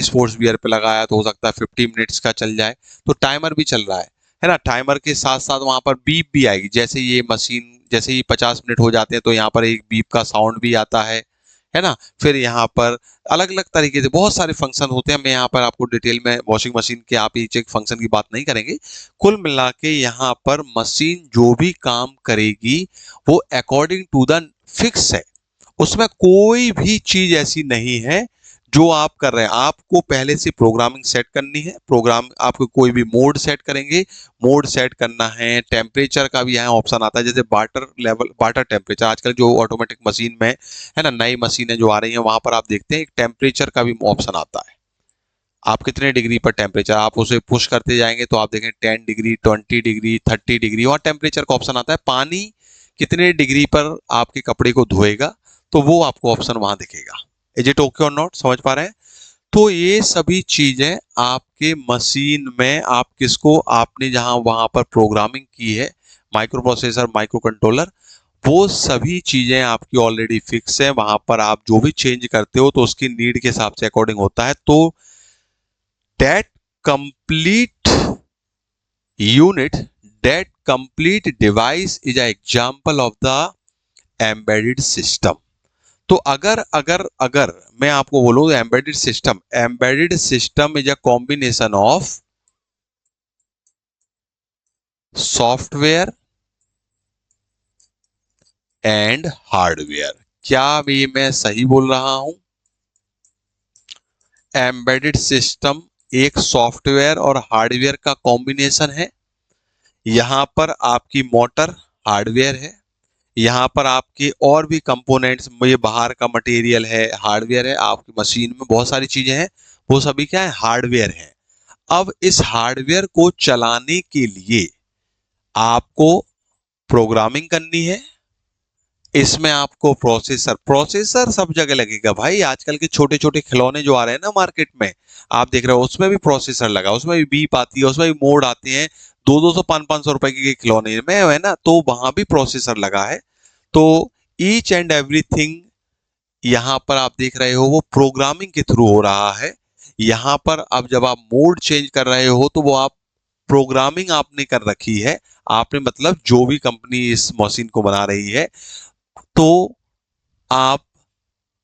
स्पोर्ट्स वियर पे लगाया तो हो सकता है 50 मिनट्स का चल जाए। तो टाइमर भी चल रहा है ना। टाइमर के साथ साथ वहां पर बीप भी आएगी। जैसे ये मशीन जैसे ही 50 मिनट हो जाते हैं तो यहाँ पर एक बीप का साउंड भी आता है ना। फिर यहाँ पर अलग अलग तरीके से बहुत सारे फंक्शन होते हैं। मैं यहाँ पर आपको डिटेल में वॉशिंग मशीन के आप ईच एक फंक्शन की बात नहीं करेंगे। कुल मिला के यहाँ पर मशीन जो भी काम करेगी वो अकॉर्डिंग टू द फिक्स है। उसमें कोई भी चीज ऐसी नहीं है जो आप कर रहे हैं। आपको पहले से प्रोग्रामिंग सेट करनी है। प्रोग्राम आपको कोई भी मोड सेट करेंगे, मोड सेट करना है। टेम्परेचर का भी यहाँ ऑप्शन आता है, जैसे वाटर लेवल, वाटर टेम्परेचर। आजकल जो ऑटोमेटिक मशीन में है ना, नई मशीनें जो आ रही हैं वहां पर आप देखते हैं एक टेम्परेचर का भी ऑप्शन आता है। आप कितने डिग्री पर टेम्परेचर, आप उसे पुश करते जाएंगे तो आप देखें 10 डिग्री, 20 डिग्री, 30 डिग्री, वहां टेम्परेचर का ऑप्शन आता है। पानी कितने डिग्री पर आपके कपड़े को धोएगा तो वो आपको ऑप्शन वहां दिखेगा। इज इट ओके और नॉट, समझ पा रहे हैं? तो ये सभी चीजें आपके मशीन में आप किसको आपने जहां वहां पर प्रोग्रामिंग की है, माइक्रो प्रोसेसर, माइक्रो कंट्रोलर, वो सभी चीजें आपकी ऑलरेडी फिक्स है। वहां पर आप जो भी चेंज करते हो तो उसकी नीड के हिसाब से अकॉर्डिंग होता है। तो that complete unit, that complete device is an example of the embedded system. तो अगर अगर अगर मैं आपको बोलूं embedded system is a combination of software and hardware. क्या ये मैं सही बोल रहा हूं? एम्बेडेड सिस्टम एक सॉफ्टवेयर और हार्डवेयर का कॉम्बिनेशन है। यहां पर आपकी मोटर हार्डवेयर है, यहाँ पर आपके और भी कंपोनेंट्स, ये बाहर का मटेरियल है, हार्डवेयर है। आपकी मशीन में बहुत सारी चीजें हैं, वो सभी क्या है, हार्डवेयर है। अब इस हार्डवेयर को चलाने के लिए आपको प्रोग्रामिंग करनी है। इसमें आपको प्रोसेसर सब जगह लगेगा भाई। आजकल के छोटे छोटे खिलौने जो आ रहे हैं ना मार्केट में, आप देख रहे हो उसमें भी प्रोसेसर लगा, उसमें भी बीप आती है, उसमें भी मोड आते हैं। 200 500 रुपए के खिलौने में है ना, तो वहां भी प्रोसेसर लगा है। तो ईच एंड एवरीथिंग यहाँ पर आप देख रहे हो वो प्रोग्रामिंग के थ्रू हो रहा है। यहाँ पर अब जब आप मोड चेंज कर रहे हो तो वो आप प्रोग्रामिंग आपने कर रखी है। आपने मतलब जो भी कंपनी इस मशीन को बना रही है, तो आप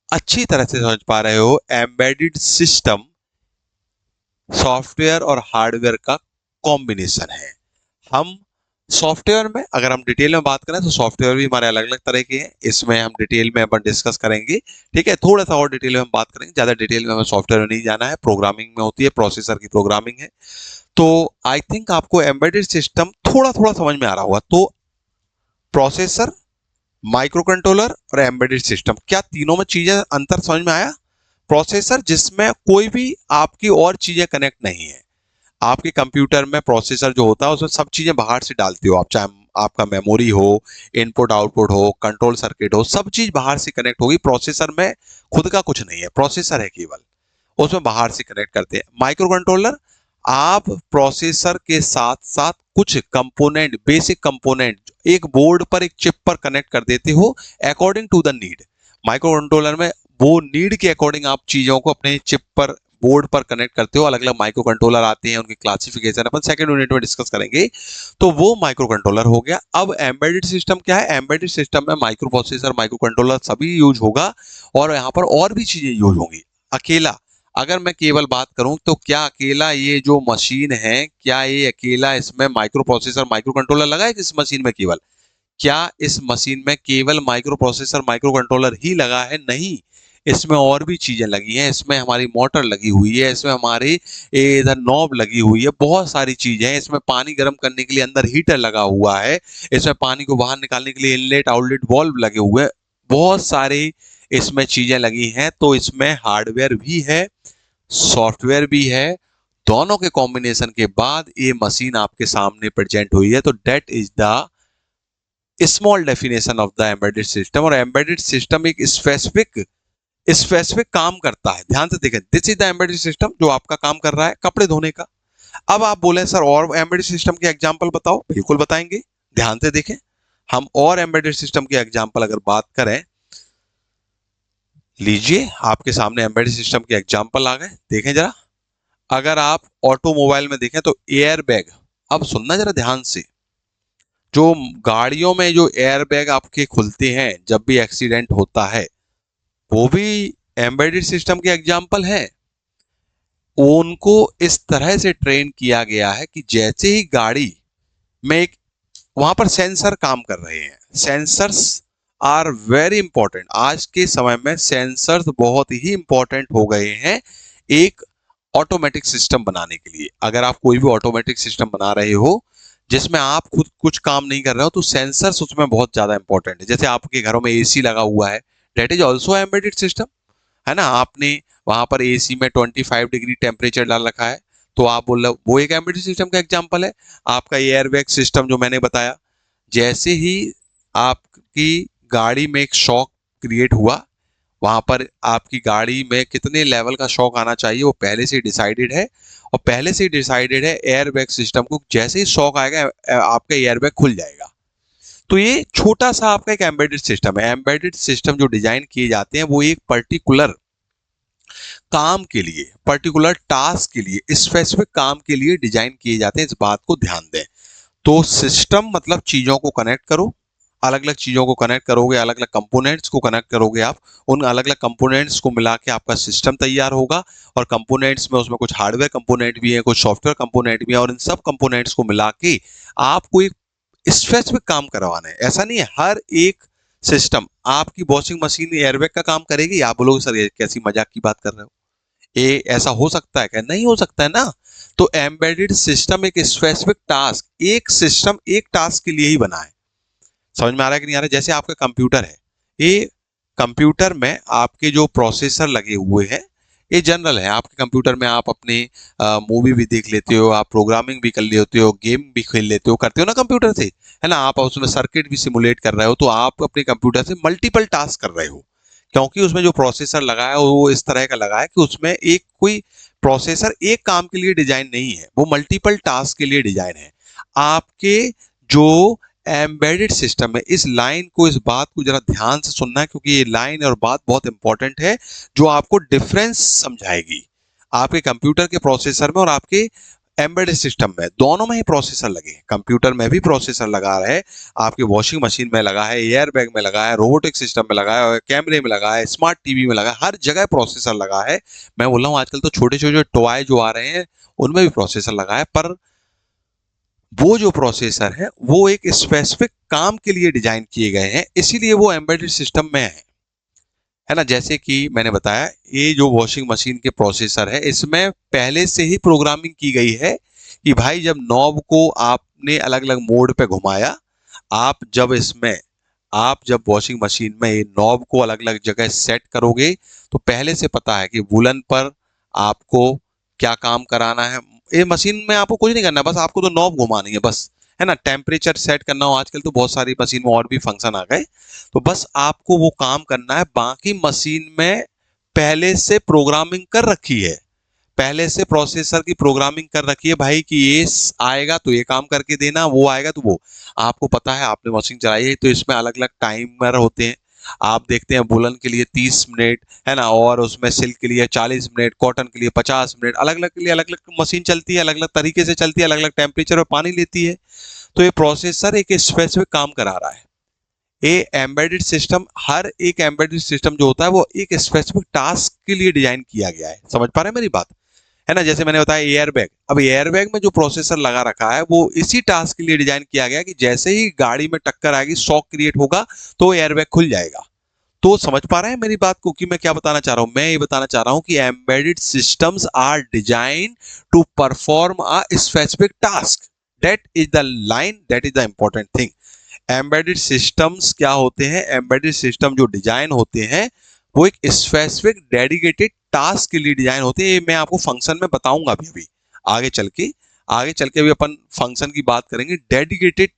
अच्छी तरह से समझ पा रहे हो एम्बेडेड सिस्टम सॉफ्टवेयर और हार्डवेयर का कॉम्बिनेशन है। हम सॉफ्टवेयर में अगर हम डिटेल में बात करें तो सॉफ्टवेयर भी हमारे अलग अलग तरह के हैं। इसमें हम डिटेल में अपन डिस्कस करेंगे, ठीक है। थोड़ा सा और डिटेल में हम बात करेंगे, ज्यादा डिटेल में हमें सॉफ्टवेयर में नहीं जाना है। प्रोग्रामिंग में होती है, प्रोसेसर की प्रोग्रामिंग है। तो आई थिंक आपको एम्बेडेड सिस्टम थोड़ा थोड़ा समझ में आ रहा होगा। तो प्रोसेसर, माइक्रो कंट्रोलर और एम्बेडेड सिस्टम, क्या तीनों में चीजें अंतर समझ में आया? प्रोसेसर जिसमें कोई भी आपकी और चीजें कनेक्ट नहीं है। आपके कंप्यूटर में प्रोसेसर जो होता है उसमें सब चीजें बाहर से डालते हो आप, चाहे आपका मेमोरी हो, इनपुट आउटपुट हो, कंट्रोल सर्किट हो, सब चीज बाहर से कनेक्ट होगी। प्रोसेसर में खुद का कुछ नहीं है, प्रोसेसर है केवल, उसमें बाहर से कनेक्ट करते हैं। माइक्रो कंट्रोलर, आप प्रोसेसर के साथ साथ कुछ कंपोनेंट, बेसिक कंपोनेंट एक बोर्ड पर, एक चिप पर कनेक्ट कर देते हो according to the need. Microcontroller में वो नीड के अकॉर्डिंग आप चीजों को अपने चिप पर, बोर्ड पर कनेक्ट करते हो। अलग अलग माइक्रो कंट्रोलर आते हैं, उनकी क्लासिफिकेशन अपन सेकंड यूनिट में डिस्कस करेंगे। तो वो माइक्रो कंट्रोलर हो गया। अब एम्बेडेड सिस्टम क्या है? एम्बेडेड सिस्टम में माइक्रो प्रोसेसर, माइक्रो कंट्रोलर सभी यूज होगा और यहाँ पर और भी चीजें यूज होंगी। अकेला अगर मैं केवल बात करूं तो क्या अकेला ये जो मशीन है, क्या ये अकेला इसमें माइक्रो प्रोसेसर, माइक्रो कंट्रोलर लगा है इस मशीन में केवल? क्या इस मशीन में केवल माइक्रो प्रोसेसर, माइक्रो कंट्रोलर ही लगा है? नहीं, इसमें और भी चीजें लगी हैं। इसमें हमारी मोटर लगी हुई है, इसमें हमारी इधर नॉब लगी हुई है, बहुत सारी चीजें हैं। इसमें पानी गर्म करने के लिए अंदर हीटर लगा हुआ है, इसमें पानी को बाहर निकालने के लिए इनलेट आउटलेट वाल्व लगे हुए हैं, बहुत सारी इसमें चीजें लगी हैं। तो इसमें हार्डवेयर भी है, सॉफ्टवेयर भी है। दोनों के कॉम्बिनेशन के बाद ये मशीन आपके सामने प्रेजेंट हुई है। तो that is the small definition of the embedded system. और एम्बेडेड सिस्टम एक स्पेसिफिक काम करता है। ध्यान से देखें, this is the embedded system जो आपका काम कर रहा है कपड़े धोने का। अब आप बोले सर और एम्बेडेड सिस्टम के एग्जांपल बताओ, बिल्कुल बताएंगे। ध्यान से देखें, हम और एम्बेडेड सिस्टम के एग्जाम्पल अगर बात करें, लीजिए आपके सामने एम्बेडेड सिस्टम के एग्जाम्पल आ गए, देखें जरा। अगर आप ऑटोमोबाइल में देखें तो एयर बैग, अब सुनना जरा ध्यान से, जो गाड़ियों में जो एयर बैग आपके खुलते हैं जब भी एक्सीडेंट होता है, वो भी एम्बेडेड सिस्टम के एग्जाम्पल हैं। उनको इस तरह से ट्रेन किया गया है कि जैसे ही गाड़ी में एक, वहां पर सेंसर काम कर रहे हैं। Sensors are very important. आज के समय में सेंसर्स बहुत ही इंपॉर्टेंट हो गए हैं एक ऑटोमेटिक सिस्टम बनाने के लिए। अगर आप कोई भी ऑटोमेटिक सिस्टम बना रहे हो जिसमें आप खुद कुछ काम नहीं कर रहे हो, तो सेंसर्स उसमें बहुत ज्यादा इंपॉर्टेंट है। जैसे आपके घरों में एसी लगा हुआ है, that is also embedded system, है ना। आपने वहां पर एसी में 25 डिग्री टेम्परेचर डाल रखा है, तो आप बोल रहे हो वो एक एम्बेडेड सिस्टम का एग्जांपल है। आपका एयरबैग सिस्टम जो मैंने बताया, जैसे ही आपकी गाड़ी में एक शॉक क्रिएट हुआ, वहां पर आपकी गाड़ी में कितने लेवल का शॉक आना चाहिए वो पहले से डिसाइडेड है, और पहले से डिसाइडेड है एयरबैग सिस्टम को, जैसे ही शॉक आएगा आपका एयरबैग खुल जाएगा। तो ये छोटा सा आपका एक एम्बेडेड सिस्टम है। एम्बेडेड सिस्टम जो डिजाइन किए जाते हैं वो एक पर्टिकुलर काम के लिए, पर्टिकुलर टास्क के लिए, स्पेसिफिक काम के लिए डिजाइन किए जाते हैं। इस बात को ध्यान दें। तो सिस्टम मतलब चीजों को कनेक्ट करो, अलग अलग चीजों को कनेक्ट करोगे, अलग अलग कंपोनेंट्स को कनेक्ट करोगे आप, उन अलग अलग कंपोनेंट्स को मिला के आपका सिस्टम तैयार होगा। और कंपोनेंट्स में उसमें कुछ हार्डवेयर कंपोनेंट भी है, कुछ सॉफ्टवेयर कंपोनेंट भी है, और इन सब कंपोनेंट्स को मिला के आपको एक स्पेसिफिक काम करवाना है। ऐसा नहीं है हर एक सिस्टम, आपकी वॉशिंग मशीन एयरबैग का काम करेगी, आप बोलोगे सर ये कैसी मजाक की बात कर रहे हो, ये ऐसा हो सकता है क्या? नहीं हो सकता है ना। तो एम्बेडेड सिस्टम एक स्पेसिफिक टास्क, एक सिस्टम एक टास्क के लिए ही बना है। समझ में आ रहा है कि नहीं आ रहा है? जैसे आपका कंप्यूटर है, ये कंप्यूटर में आपके जो प्रोसेसर लगे हुए हैं ये जनरल है। आपके कंप्यूटर में आप अपने मूवी भी देख लेते हो, आप प्रोग्रामिंग भी कर लेते हो, गेम भी खेल लेते हो, करते हो ना कंप्यूटर से, है ना। आप उसमें सर्किट भी सिमुलेट कर रहे हो, तो आप अपने कंप्यूटर से मल्टीपल टास्क कर रहे हो, क्योंकि उसमें जो प्रोसेसर लगा है वो इस तरह का लगा है कि उसमें एक कोई प्रोसेसर एक काम के लिए डिजाइन नहीं है, वो मल्टीपल टास्क के लिए डिजाइन है। आपके जो एम्बेडेड सिस्टम है, इस लाइन को, इस बात को जरा ध्यान से सुनना है, क्योंकि ये लाइन और बात बहुत इंपॉर्टेंट है, जो आपको डिफरेंस समझाएगी आपके कंप्यूटर के प्रोसेसर में और आपके एम्बेडेड सिस्टम में। दोनों में ही प्रोसेसर लगे, कंप्यूटर में भी प्रोसेसर लगा है, आपके वॉशिंग मशीन में लगा है, एयर बैग में लगा है, रोबोटिक सिस्टम में लगा है, कैमरे में लगा है, स्मार्ट टीवी में लगा है, हर जगह प्रोसेसर लगा है। मैं बोल रहा हूँ आजकल तो छोटे छोटे टॉय जो आ रहे हैं उनमें भी प्रोसेसर लगा है, पर वो जो प्रोसेसर है वो एक स्पेसिफिक काम के लिए डिजाइन किए गए हैं, इसीलिए वो एम्बेडेड सिस्टम में है ना। जैसे कि मैंने बताया, ये जो वॉशिंग मशीन के प्रोसेसर है इसमें पहले से ही प्रोग्रामिंग की गई है कि भाई जब नॉब को आपने अलग अलग मोड पे घुमाया, आप जब इसमें, आप जब वॉशिंग मशीन में ये नॉब को अलग अलग जगह सेट करोगे, तो पहले से पता है कि वुलन पर आपको क्या काम कराना है। ये मशीन में आपको कुछ नहीं करना, बस आपको तो नॉब घुमानी है बस, है ना। टेम्परेचर सेट करना हो, आजकल तो बहुत सारी मशीन में और भी फंक्शन आ गए, तो बस आपको वो काम करना है। बाकी मशीन में पहले से प्रोग्रामिंग कर रखी है, पहले से प्रोसेसर की प्रोग्रामिंग कर रखी है भाई कि ये आएगा तो ये काम करके देना, वो आएगा तो वो। आपको पता है, आपने मशीन चलाई है तो इसमें अलग अलग टाइमर होते हैं। आप देखते हैं वुलन के लिए 30 मिनट, है ना, और उसमें सिल्क के लिए 40 मिनट, कॉटन के लिए 50 मिनट, अलग अलग के लिए अलग अलग मशीन चलती है, अलग अलग तरीके से चलती है, अलग अलग टेम्परेचर में पानी लेती है। तो ये प्रोसेसर एक स्पेसिफिक काम करा रहा है। ये एम्बेडेड सिस्टम, हर एक एम्बेडेड सिस्टम जो होता है वो एक स्पेसिफिक टास्क के लिए डिजाइन किया गया है। समझ पा रहे हैं मेरी बात, है ना। जैसे मैंने बताया एयरबैग, अब एयरबैग में जो प्रोसेसर लगा रखा है वो इसी टास्क के लिए डिजाइन किया गया कि जैसे ही गाड़ी में टक्कर आएगी, शॉक क्रिएट होगा, तो एयरबैग खुल जाएगा। तो समझ पा रहे हैं मेरी बात को कि मैं क्या बताना चाह रहा हूं? मैं ये बताना चाह रहा हूं कि embedded systems are design to perform a specific task. That is the line, that is the important thing. Embedded systems क्या होते हैं? एम्बेडेड सिस्टम जो डिजाइन होते हैं वो एक स्पेसिफिक डेडिकेटेड टास्क के लिए डिजाइन होते हैं। ये मैं आपको फंक्शन में बताऊंगा अभी अभी आगे चल के, आगे चल के भी अपन फंक्शन की बात करेंगे, डेडिकेटेड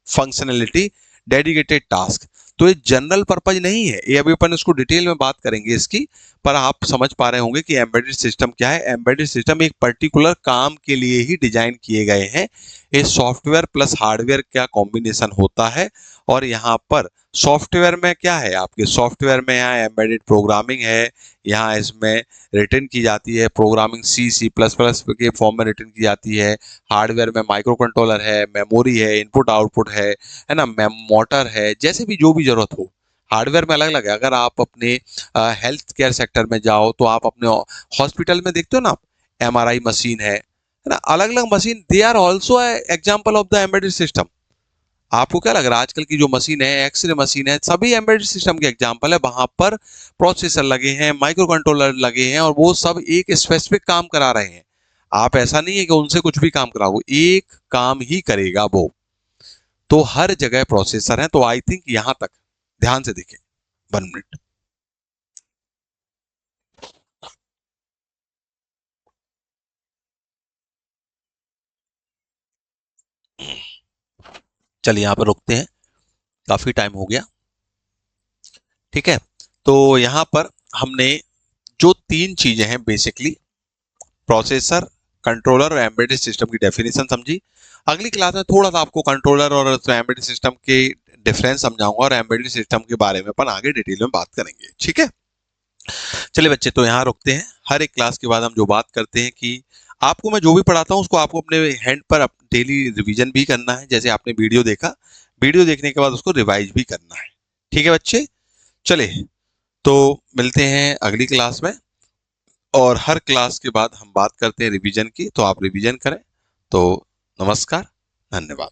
फंक्शनैलिटी, डेडिकेटेड टास्क। तो ये जनरल पर्पज नहीं है, ये अभी अपन इसको डिटेल में बात करेंगे इसकी, पर आप समझ पा रहे होंगे कि एम्बेडेड सिस्टम क्या है। एम्बेडेड सिस्टम एक पर्टिकुलर काम के लिए ही डिजाइन किए गए हैं। ये सॉफ्टवेयर प्लस हार्डवेयर का कॉम्बिनेशन होता है। और यहाँ पर सॉफ्टवेयर में क्या है, आपके सॉफ्टवेयर में यहाँ एम्बेडेड प्रोग्रामिंग है, यहाँ इसमें रिटर्न की जाती है प्रोग्रामिंग C++ के फॉर्म में रिटर्न की जाती है। हार्डवेयर में माइक्रो कंट्रोलर है, मेमोरी है, इनपुट आउटपुट है ना, मोटर है, जैसे भी जो भी जरूरत हो। हार्डवेयर में अलग अलग है। अगर आप अपने हेल्थ केयर सेक्टर में जाओ तो आप अपने हॉस्पिटल में देखते हो ना, MRI मशीन है ना, अलग अलग machine, they are also example of the embedded system. आपको क्या लग रहा है, आजकल की जो मशीन है, एक्सरे मशीन है, सभी एम्बेडेड सिस्टम के एग्जांपल है। वहां पर प्रोसेसर लगे हैं, माइक्रो कंट्रोलर लगे हैं, और वो सब एक स्पेसिफिक काम करा रहे हैं। आप ऐसा नहीं है कि उनसे कुछ भी काम कराओ, एक काम ही करेगा वो। तो हर जगह प्रोसेसर है। तो आई थिंक यहां तक ध्यान से देखें। 1 मिनट। चलिए यहां पर रुकते हैं, काफी टाइम हो गया। ठीक है, तो यहां पर हमने जो 3 चीजें हैं बेसिकली, प्रोसेसर, कंट्रोलर और एम्बेडेड सिस्टम की डेफिनेशन समझी। अगली क्लास में थोड़ा सा आपको कंट्रोलर और एम्बेडेड सिस्टम के डिफरेंस समझाऊंगा, और एम्बेडेड सिस्टम के बारे में अपन आगे डिटेल में बात करेंगे। ठीक है, चलिए बच्चे, तो यहाँ रुकते हैं। हर एक क्लास के बाद हम जो बात करते हैं कि आपको मैं जो भी पढ़ाता हूँ उसको आपको अपने हैंड पर डेली रिवीजन भी करना है। जैसे आपने वीडियो देखा, वीडियो देखने के बाद उसको रिवाइज भी करना है। ठीक है बच्चे, चले तो मिलते हैं अगली क्लास में। और हर क्लास के बाद हम बात करते हैं रिवीजन की, तो आप रिवीजन करें। तो नमस्कार, धन्यवाद।